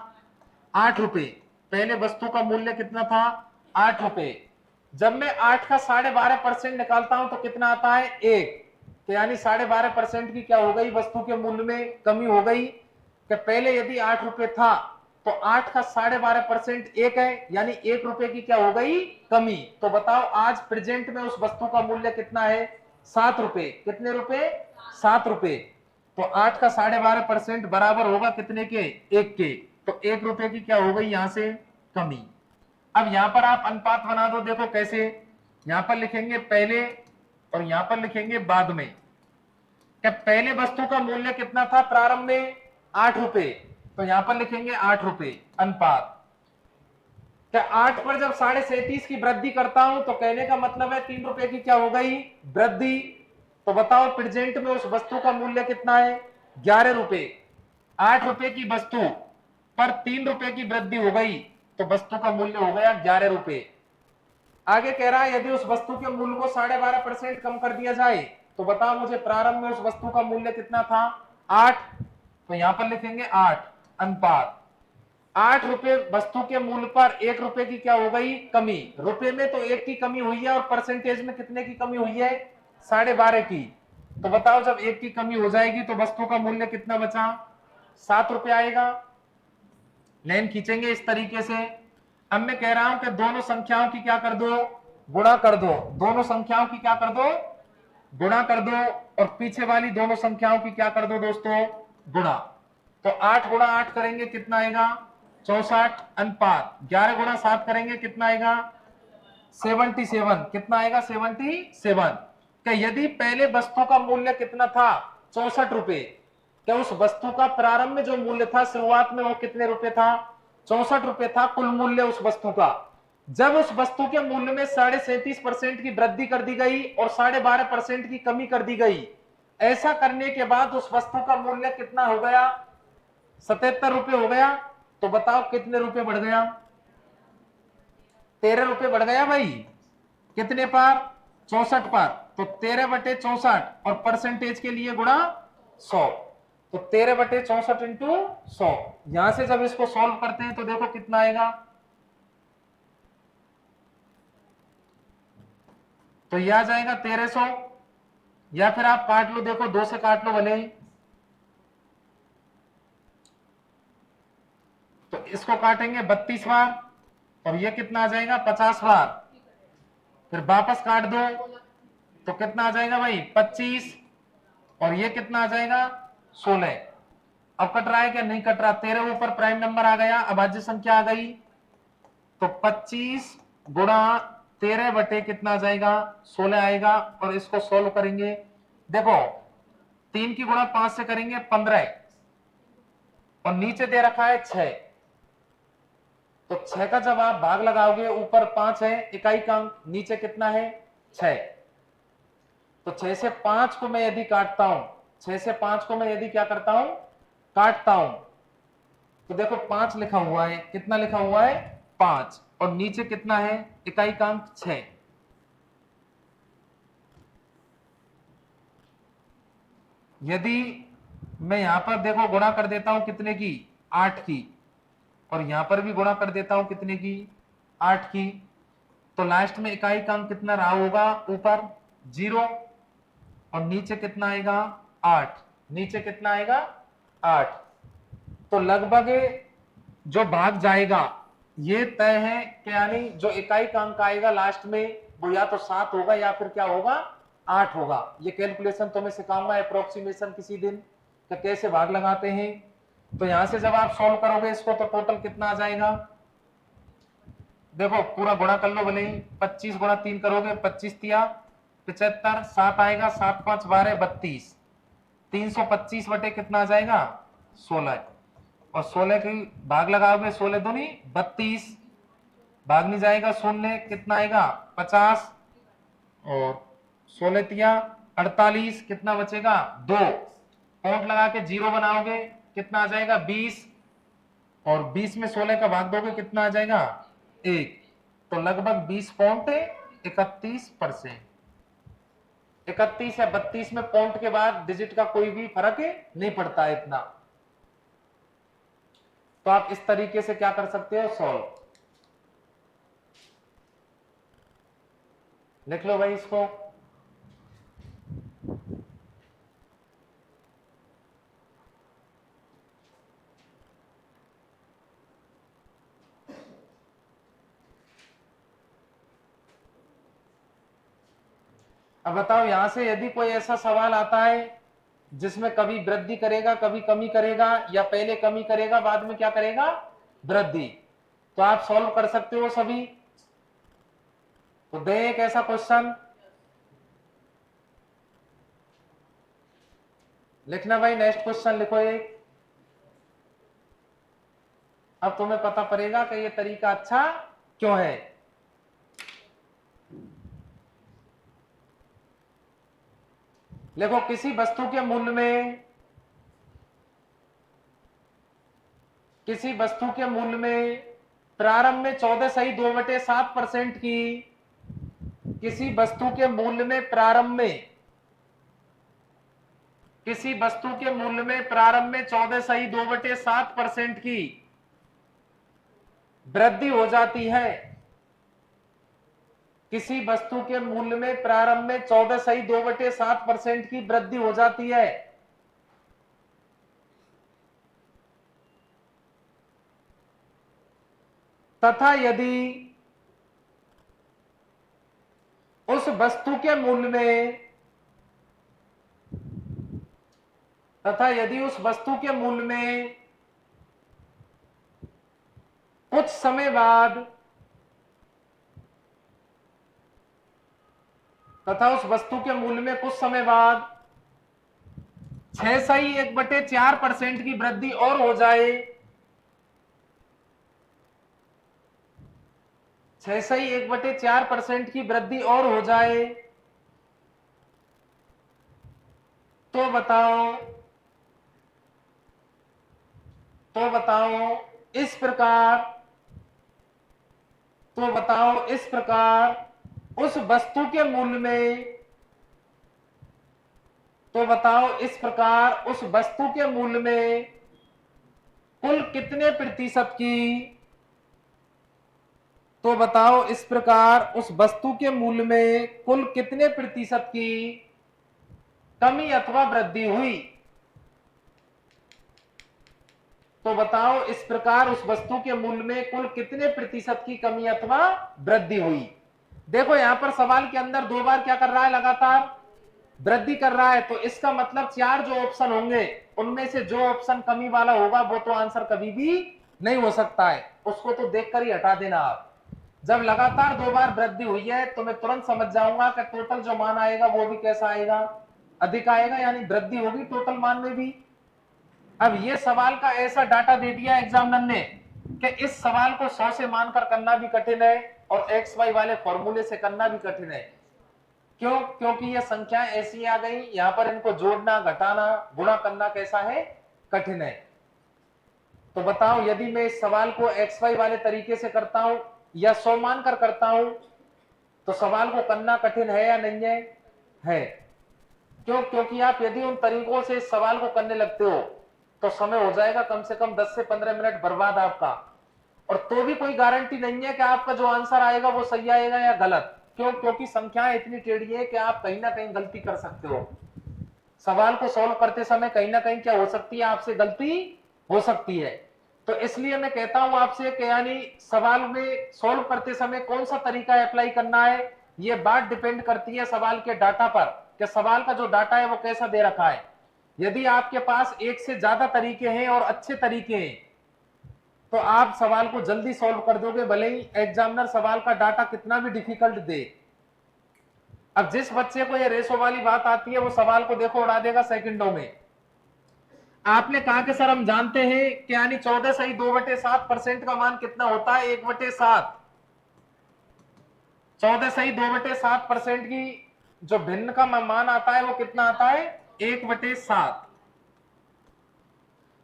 8 रुपए। पहले वस्तु का मूल्य कितना था, 8 रुपए। जब मैं 8 का 12.5% निकालता हूं तो कितना आता है, 1। तो यानी 12.5% की क्या हो गई, वस्तु के मूल्य में कमी हो गई। कि पहले यदि 8 रुपए था तो 8 का 12.5% 1 है, यानी 1 रुपए की क्या हो गई, कमी। तो बताओ आज प्रेजेंट में उस वस्तु का मूल्य कितना है, 7 रुपए। कितने रुपए, 7 रुपए। तो 8 का 12.5% बराबर होगा कितने के, 1 के। तो 1 रुपए की क्या हो गई यहां से, कमी। अब यहां पर आप अनुपात बना दो, देखो कैसे, यहां पर लिखेंगे पहले और यहां पर लिखेंगे बाद में। क्या पहले वस्तु का मूल्य कितना था प्रारंभ में, 8 रुपए, तो यहां पर लिखेंगे 8 रुपए अनुपात। क्या 8 पर जब 37.5 की वृद्धि करता हूं तो कहने का मतलब है 3 रुपए की क्या हो गई, वृद्धि। तो बताओ प्रेजेंट में उस वस्तु का मूल्य कितना है, 11 रुपए। 8 रुपए की वस्तु पर 3 रुपए की वृद्धि हो गई तो वस्तु का मूल्य हो गया 11 रुपए। आगे कह रहा है यदि उस वस्तु के मूल्य को 12.5% कम कर दिया जाए तो बताओ मुझे प्रारंभ में उस वस्तु का मूल्य कितना था, 8। तो यहां पर लिखेंगे 8 अनुपात 8 रुपए वस्तु के मूल्य पर 1 रुपए की क्या हो गई, कमी। रुपए में तो 1 की कमी हुई है और परसेंटेज में कितने की कमी हुई है, 12.5 की। तो बताओ जब 1 की कमी हो जाएगी तो वस्तु का मूल्य कितना बचा, 7 रुपए आएगा। लाइन खींचेंगे इस तरीके से। अब मैं कह रहा हूं कि दोनों संख्याओं की क्या कर दो, गुणा कर दो। दोनों संख्याओं की क्या कर दो, गुणा कर दो। और पीछे वाली दोनों संख्याओं की क्या कर दो दोस्तों, गुणा। तो 8 गुणा 8 करेंगे कितना आएगा, 64 अनुपात 11 गुणा 7 करेंगे कितना आएगा, 77। कितना आएगा, 77। क्या यदि पहले वस्तु का मूल्य कितना था, 64 रुपए, क्या उस वस्तु का प्रारंभ में जो मूल्य था शुरुआत में वो कितने रुपए था, 64 रुपए था कुल मूल्य उस वस्तु का। जब उस वस्तु के मूल्य में 37.5% की वृद्धि कर दी गई और 12.5% की कमी कर दी गई, ऐसा करने के बाद उस वस्तु का मूल्य कितना हो गया, 77 रुपए हो गया। तो बताओ कितने रुपए बढ़ गया, 13 रुपए बढ़ गया भाई। कितने पर, 64 पर। तो 13/64 और परसेंटेज के लिए गुणा 100। तो 13/64 इंटू 100। यहां से जब इसको सॉल्व करते हैं तो देखो कितना आएगा, तो यह आ जाएगा 1300। या फिर आप काट लो, देखो 2 से काट लो भले ही। तो इसको काटेंगे 32 बार और ये कितना आ जाएगा, 50 बार। फिर वापस काट दो तो कितना आ जाएगा भाई, 25। और ये कितना आ जाएगा, 16। अब कट रहा है क्या, नहीं कट रहा। 13 ऊपर प्राइम नंबर आ गया, अभाज्य संख्या आ गई। तो 25 गुणा 13 बटे कितना आ जाएगा, 16 आएगा। और इसको सोल्व करेंगे, देखो 3 की गुणा 5 से करेंगे 15 और नीचे दे रखा है 6। तो 6 का जब आप भाग लगाओगे, ऊपर 5 है इकाई का अंक, नीचे कितना है 6। तो 6 से 5 को मैं यदि काटता हूं, 6 से 5 को मैं यदि क्या करता हूं, काटता हूं, तो देखो 5 लिखा हुआ है, कितना लिखा हुआ है 5। और नीचे कितना है, इकाई का अंक 6। यदि मैं यहां पर देखो गुणा कर देता हूं कितने की, 8 की। और यहां पर भी गुणा कर देता हूं कितने की, 8 की। तो लास्ट में इकाई का अंक कितना रहा होगा, ऊपर 0 और नीचे कितना आएगा 8। नीचे कितना आएगा 8। तो लगभग जो भाग जाएगा ये तय है कि यानी जो इकाई का अंक आएगा लास्ट में वो या तो 7 होगा या फिर क्या होगा, 8 होगा। ये कैलकुलेशन तो मैं सिखाऊंगा अप्रोक्सीमेशन किसी दिन कि कैसे भाग लगाते हैं। तो यहां से जब आप सॉल्व करोगे इसको तो टोटल कितना आ जाएगा, देखो पूरा गुणा कर लो भले ही। 25 गुणा 3 करोगे, 25 तिया 75, 7 आएगा, 7 5 12 32। 325 बटे कितना आ जाएगा, 16। और 16 की भाग लगाओगे, 16 दूनी 32, भाग नहीं जाएगा शून्य, कितना आएगा 50। और 16 तिया 48, कितना बचेगा 2। पॉइंट लगा के 0 बनाओगे कितना आ जाएगा 20। और 20 में 16 का भाग दोगे कितना आ जाएगा 1। तो लगभग 20.31%। 31 या 32 में पॉइंट के बाद डिजिट का कोई भी फर्क नहीं पड़ता है इतना। तो आप इस तरीके से क्या कर सकते हो, सॉल्व। लिख लो भाई इसको। अब बताओ यहां से यदि कोई ऐसा सवाल आता है जिसमें कभी वृद्धि करेगा कभी कमी करेगा, या पहले कमी करेगा बाद में क्या करेगा, वृद्धि, तो आप सॉल्व कर सकते हो सभी। तो दे एक ऐसा क्वेश्चन, लिखना भाई, नेक्स्ट क्वेश्चन लिखो एक। अब तुम्हें पता पड़ेगा कि ये तरीका अच्छा क्यों है? देखो किसी वस्तु के मूल्य में, किसी वस्तु के मूल्य में प्रारंभ में 14.2/7% की, किसी वस्तु के मूल्य में प्रारंभ में, किसी वस्तु के मूल्य में प्रारंभ में 14.2/7% की वृद्धि हो जाती है। किसी वस्तु के मूल्य में प्रारंभ में 14.2/7% की वृद्धि हो जाती है, तथा यदि उस वस्तु के मूल्य में, तथा यदि उस वस्तु के मूल्य में कुछ समय बाद, तथा उस वस्तु के मूल्य में कुछ समय बाद 6.1/4% की वृद्धि और हो जाए, 6.1/4% की वृद्धि और हो जाए, तो बताओ, तो बताओ इस प्रकार, तो बताओ इस प्रकार उस वस्तु के मूल्य में, तो बताओ इस प्रकार उस वस्तु के मूल्य में कुल कितने प्रतिशत की, तो बताओ इस प्रकार उस वस्तु के मूल्य में कुल कितने प्रतिशत की कमी अथवा वृद्धि हुई। तो बताओ इस प्रकार उस वस्तु के मूल्य में कुल कितने प्रतिशत की कमी अथवा वृद्धि हुई। देखो यहां पर सवाल के अंदर दो बार क्या कर रहा है, लगातार वृद्धि कर रहा है, तो इसका मतलब चार जो ऑप्शन होंगे उनमें से जो ऑप्शन कमी वाला होगा वो तो आंसर कभी भी नहीं हो सकता है, उसको तो देखकर ही हटा देना आप। जब लगातार दो बार वृद्धि हुई है तो मैं तुरंत समझ जाऊंगा कि टोटल जो मान आएगा वो भी कैसा आएगा, अधिक आएगा, यानी वृद्धि होगी टोटल मान में भी। अब ये सवाल का ऐसा डाटा दे दिया एग्जामिनर ने कि इस सवाल को 100 से मानकर करना भी कठिन है और एक्स वाई वाले फॉर्मूले से करना भी कठिन है। क्यों? क्योंकि ये संख्या ऐसी आ गई, यहां पर इनको जोड़ना, घटाना, गुणा करना कैसा है, कठिन है। तो बताओ यदि मैं इस सवाल को एक्स वाई वाले तरीके से करता हूं या 100 मानकर करता हूं तो सवाल को करना कठिन है या नहीं है? है। क्यों? क्योंकि आप यदि उन तरीकों से इस सवाल को करने लगते हो तो समय हो जाएगा कम से कम 10 से 15 मिनट बर्बाद आपका, और तो भी कोई गारंटी नहीं है कि आपका जो आंसर आएगा वो सही आएगा या गलत। क्यों? क्योंकि संख्याएं इतनी टेढ़ी है कि आप कहीं ना कहीं गलती कर सकते हो। सवाल को सॉल्व करते समय कहीं ना कहीं क्या हो सकती है, आपसे गलती हो सकती है। तो इसलिए मैं कहता हूं आपसे कि यानी सवाल में सॉल्व करते समय कौन सा तरीका अप्लाई करना है, ये बात डिपेंड करती है सवाल के डाटा पर कि सवाल का जो डाटा है वो कैसा दे रखा है। यदि आपके पास एक से ज्यादा तरीके हैं और अच्छे तरीके हैं तो आप सवाल को जल्दी सॉल्व कर दोगे, भले ही एग्जामिनर सवाल का डाटा कितना भी डिफिकल्ट दे। अब जिस बच्चे को ये रेशो वाली बात आती है वो सवाल को देखो उड़ा देगा सेकंडों में। आपने कहा कि सर हम जानते हैं कि यानी 14.2/7% का मान कितना होता है, 1/7। 14.2/7% की जो भिन्न का मान आता है वो कितना आता है, 1/7।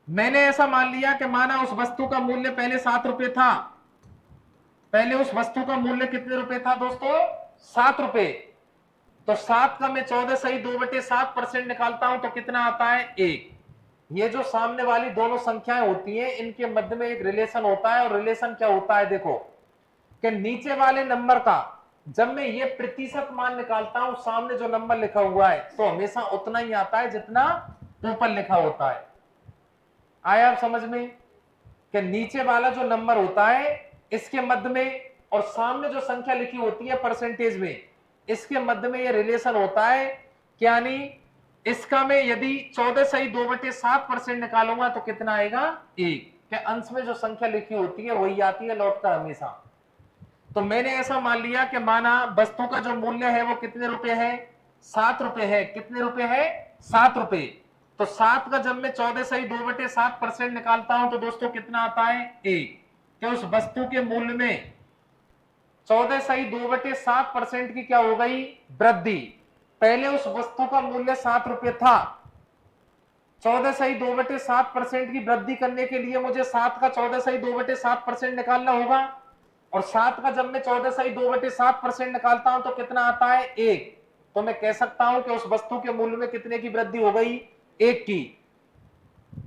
मैंने ऐसा मान लिया कि माना उस वस्तु का मूल्य पहले 7 रुपए था, पहले उस वस्तु का मूल्य कितने रुपए था दोस्तों, 7 रुपए। तो 7 का मैं 14.2/7% निकालता हूं तो कितना आता है, 1। ये जो सामने वाली दोनों संख्याएं होती हैं इनके मध्य में एक रिलेशन होता है, और रिलेशन क्या होता है देखो कि नीचे वाले नंबर का जब मैं ये प्रतिशत मान निकालता हूं, सामने जो नंबर लिखा हुआ है तो हमेशा उतना ही आता है जितना ऊपर लिखा होता है। आया आप समझ में कि नीचे वाला जो नंबर होता है इसके मध्य में और सामने जो संख्या लिखी होती है परसेंटेज में, इसके मध्य में ये रिलेशन होता है। यानी इसका मैं यदि 14.2/7% निकालूंगा तो कितना आएगा, 1 के अंश में जो संख्या लिखी होती है वही आती है लौट कर हमेशा। तो मैंने ऐसा मान लिया कि माना वस्तु का जो मूल्य है वो कितने रुपए है, 7 रुपए है। कितने रुपए है, 7 रुपए। तो 7 का जब मैं 14.2/7% निकालता हूं तो दोस्तों कितना आता है, 1। कि उस वस्तु के मूल्य में 14.2/7% की क्या हो गई? वृद्धि। पहले उस वस्तु का मूल्य 7 रुपए था, 14.2/7% की वृद्धि करने के लिए मुझे 7 का 14.2/7% निकालना होगा, और 7 का जब मैं 14.2/7% निकालता हूं तो कितना आता है? 1। तो मैं कह सकता हूं कि उस वस्तु के मूल्य में कितने की वृद्धि हो गई? 1 की।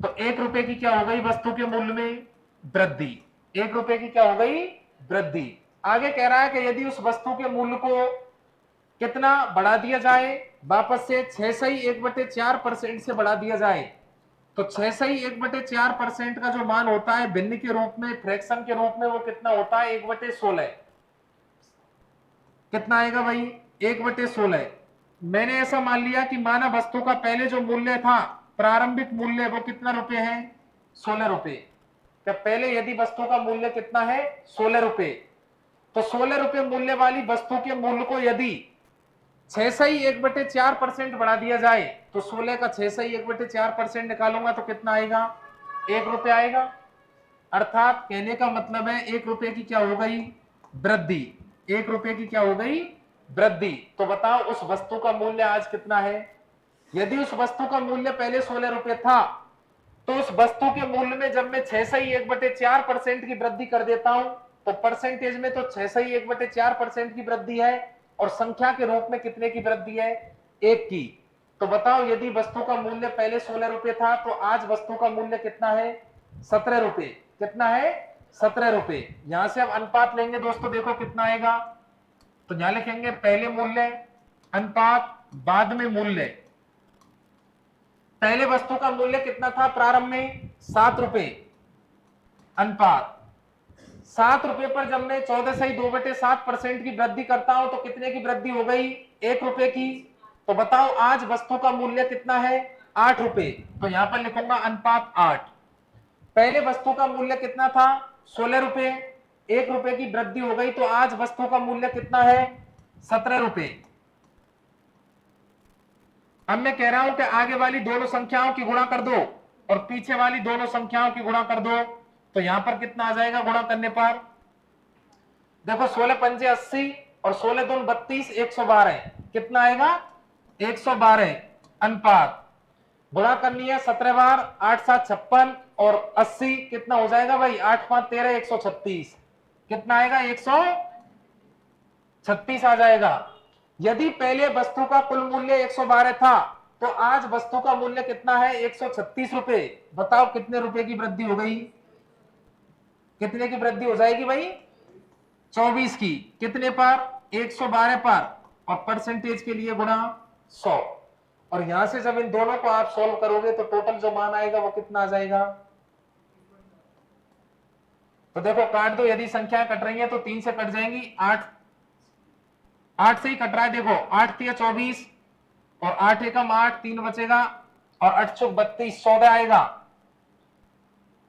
तो 1 रुपए की क्या हो गई वस्तु के मूल्य में? वृद्धि। 1 रुपए की क्या हो गई? वृद्धि। आगे कह रहा है कि यदि उस वस्तु के मूल्य को कितना बढ़ा दिया जाए, वापस से 6.1/4% से बढ़ा दिया जाए, तो 6.1/4% का जो मान होता है भिन्न के रूप में, फ्रैक्शन के रूप में, वो कितना होता है? 1/16। कितना आएगा भाई? 1/16। मैंने ऐसा मान लिया कि माना वस्तु का पहले जो मूल्य था, प्रारंभिक मूल्य, वो कितना रुपए है? 16 रुपए। क्या पहले यदि वस्तु का मूल्य कितना है? 16 रुपए। तो 16 रुपए मूल्य वाली वस्तु के मूल्य को यदि 6.1/4% बढ़ा दिया जाए, तो 16 का 6.1/4% निकालूंगा तो कितना आएगा? 1 रुपए आएगा। अर्थात कहने का मतलब है 1 रुपए की क्या हो गई? वृद्धि। 1 रुपए की क्या हो गई? वृद्धि। तो बताओ उस वस्तु का मूल्य आज कितना है? यदि उस वस्तु का मूल्य पहले 16 रुपए था, तो उस वस्तु के मूल्य में जब मैं 6.1/4% की वृद्धि कर देता हूं, तो परसेंटेज में तो 6.1/4% की वृद्धि है, और संख्या के रूप में कितने की वृद्धि है? 1 की। तो बताओ यदि वस्तु का मूल्य पहले 16 रुपए था, तो आज वस्तु का मूल्य कितना है? 17 रुपए। कितना है? 17 रुपए। यहां से अब अनुपात लेंगे दोस्तों, देखो कितना आएगा। तो यहां लिखेंगे पहले मूल्य अनुपात बाद में मूल्य। पहले वस्तु का मूल्य कितना था प्रारंभ में? 7 रुपए। अनुपात 7 रुपए पर जब मैं 14.2/7% की वृद्धि करता हूं तो कितने की वृद्धि हो गई? 1 रुपए की। तो बताओ आज वस्तु का मूल्य कितना है? 8 रुपए। तो यहां पर लिखूंगा अनुपात 8। पहले वस्तु का मूल्य कितना था? 16 रुपए। 1 रुपए की वृद्धि हो गई, तो आज वस्तु का मूल्य कितना है? 17 रुपए। अब मैं कह रहा हूं कि आगे वाली दोनों संख्याओं की गुणा कर दो और पीछे वाली दोनों संख्याओं की गुणा कर दो, तो यहां पर कितना आ जाएगा गुणा करने पर? देखो 16 × 5 = 80 और 16 दूनी 32, 112। कितना आएगा? 112। अनुपात गुणा करनी है 17 बार, 8 7 56 और 80 कितना हो जाएगा भाई? 8 5 13, 136। कितना आएगा? 136 आ जाएगा। यदि पहले वस्तु का कुल मूल्य 112 था, तो आज वस्तु का मूल्य कितना है? 136 रुपए। बताओ कितने रुपए की वृद्धि हो गई? कितने की वृद्धि हो जाएगी भाई? 24 की। कितने पर? 112 पर, और परसेंटेज के लिए गुणा 100। और यहां से जब इन दोनों को आप सोल्व करोगे तो टोटल जो मान आएगा वो कितना आ जाएगा? तो देखो काट दो, यदि संख्या कट रही है तो 3 से कट जाएंगी। 8 से ही कट रहा है। देखो 8 × 24 और 8 एकम 8, 3 बचेगा, और 8 × 32, 14 आएगा,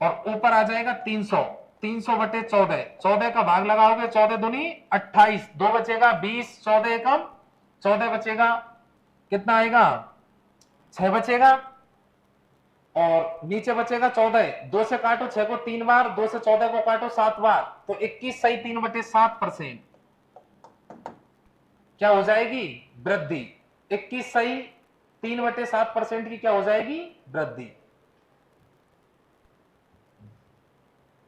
और ऊपर आ जाएगा 300। 300/14। 14 का भाग लगाओगे, 14 दूनी 28, 2 बचेगा 20, 14 एकम 14 बचेगा। कितना आएगा? 6 बचेगा, और नीचे बचेगा 14। 2 से काटो 6 को 3 बार, 2 से 14 को काटो 7 बार, तो 21 सही 3/7%। क्या हो जाएगी? वृद्धि। 21 सही 3/7% की क्या हो जाएगी? वृद्धि।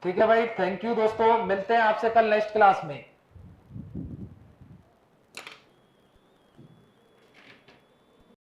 ठीक है भाई, थैंक यू दोस्तों, मिलते हैं आपसे कल नेक्स्ट क्लास में।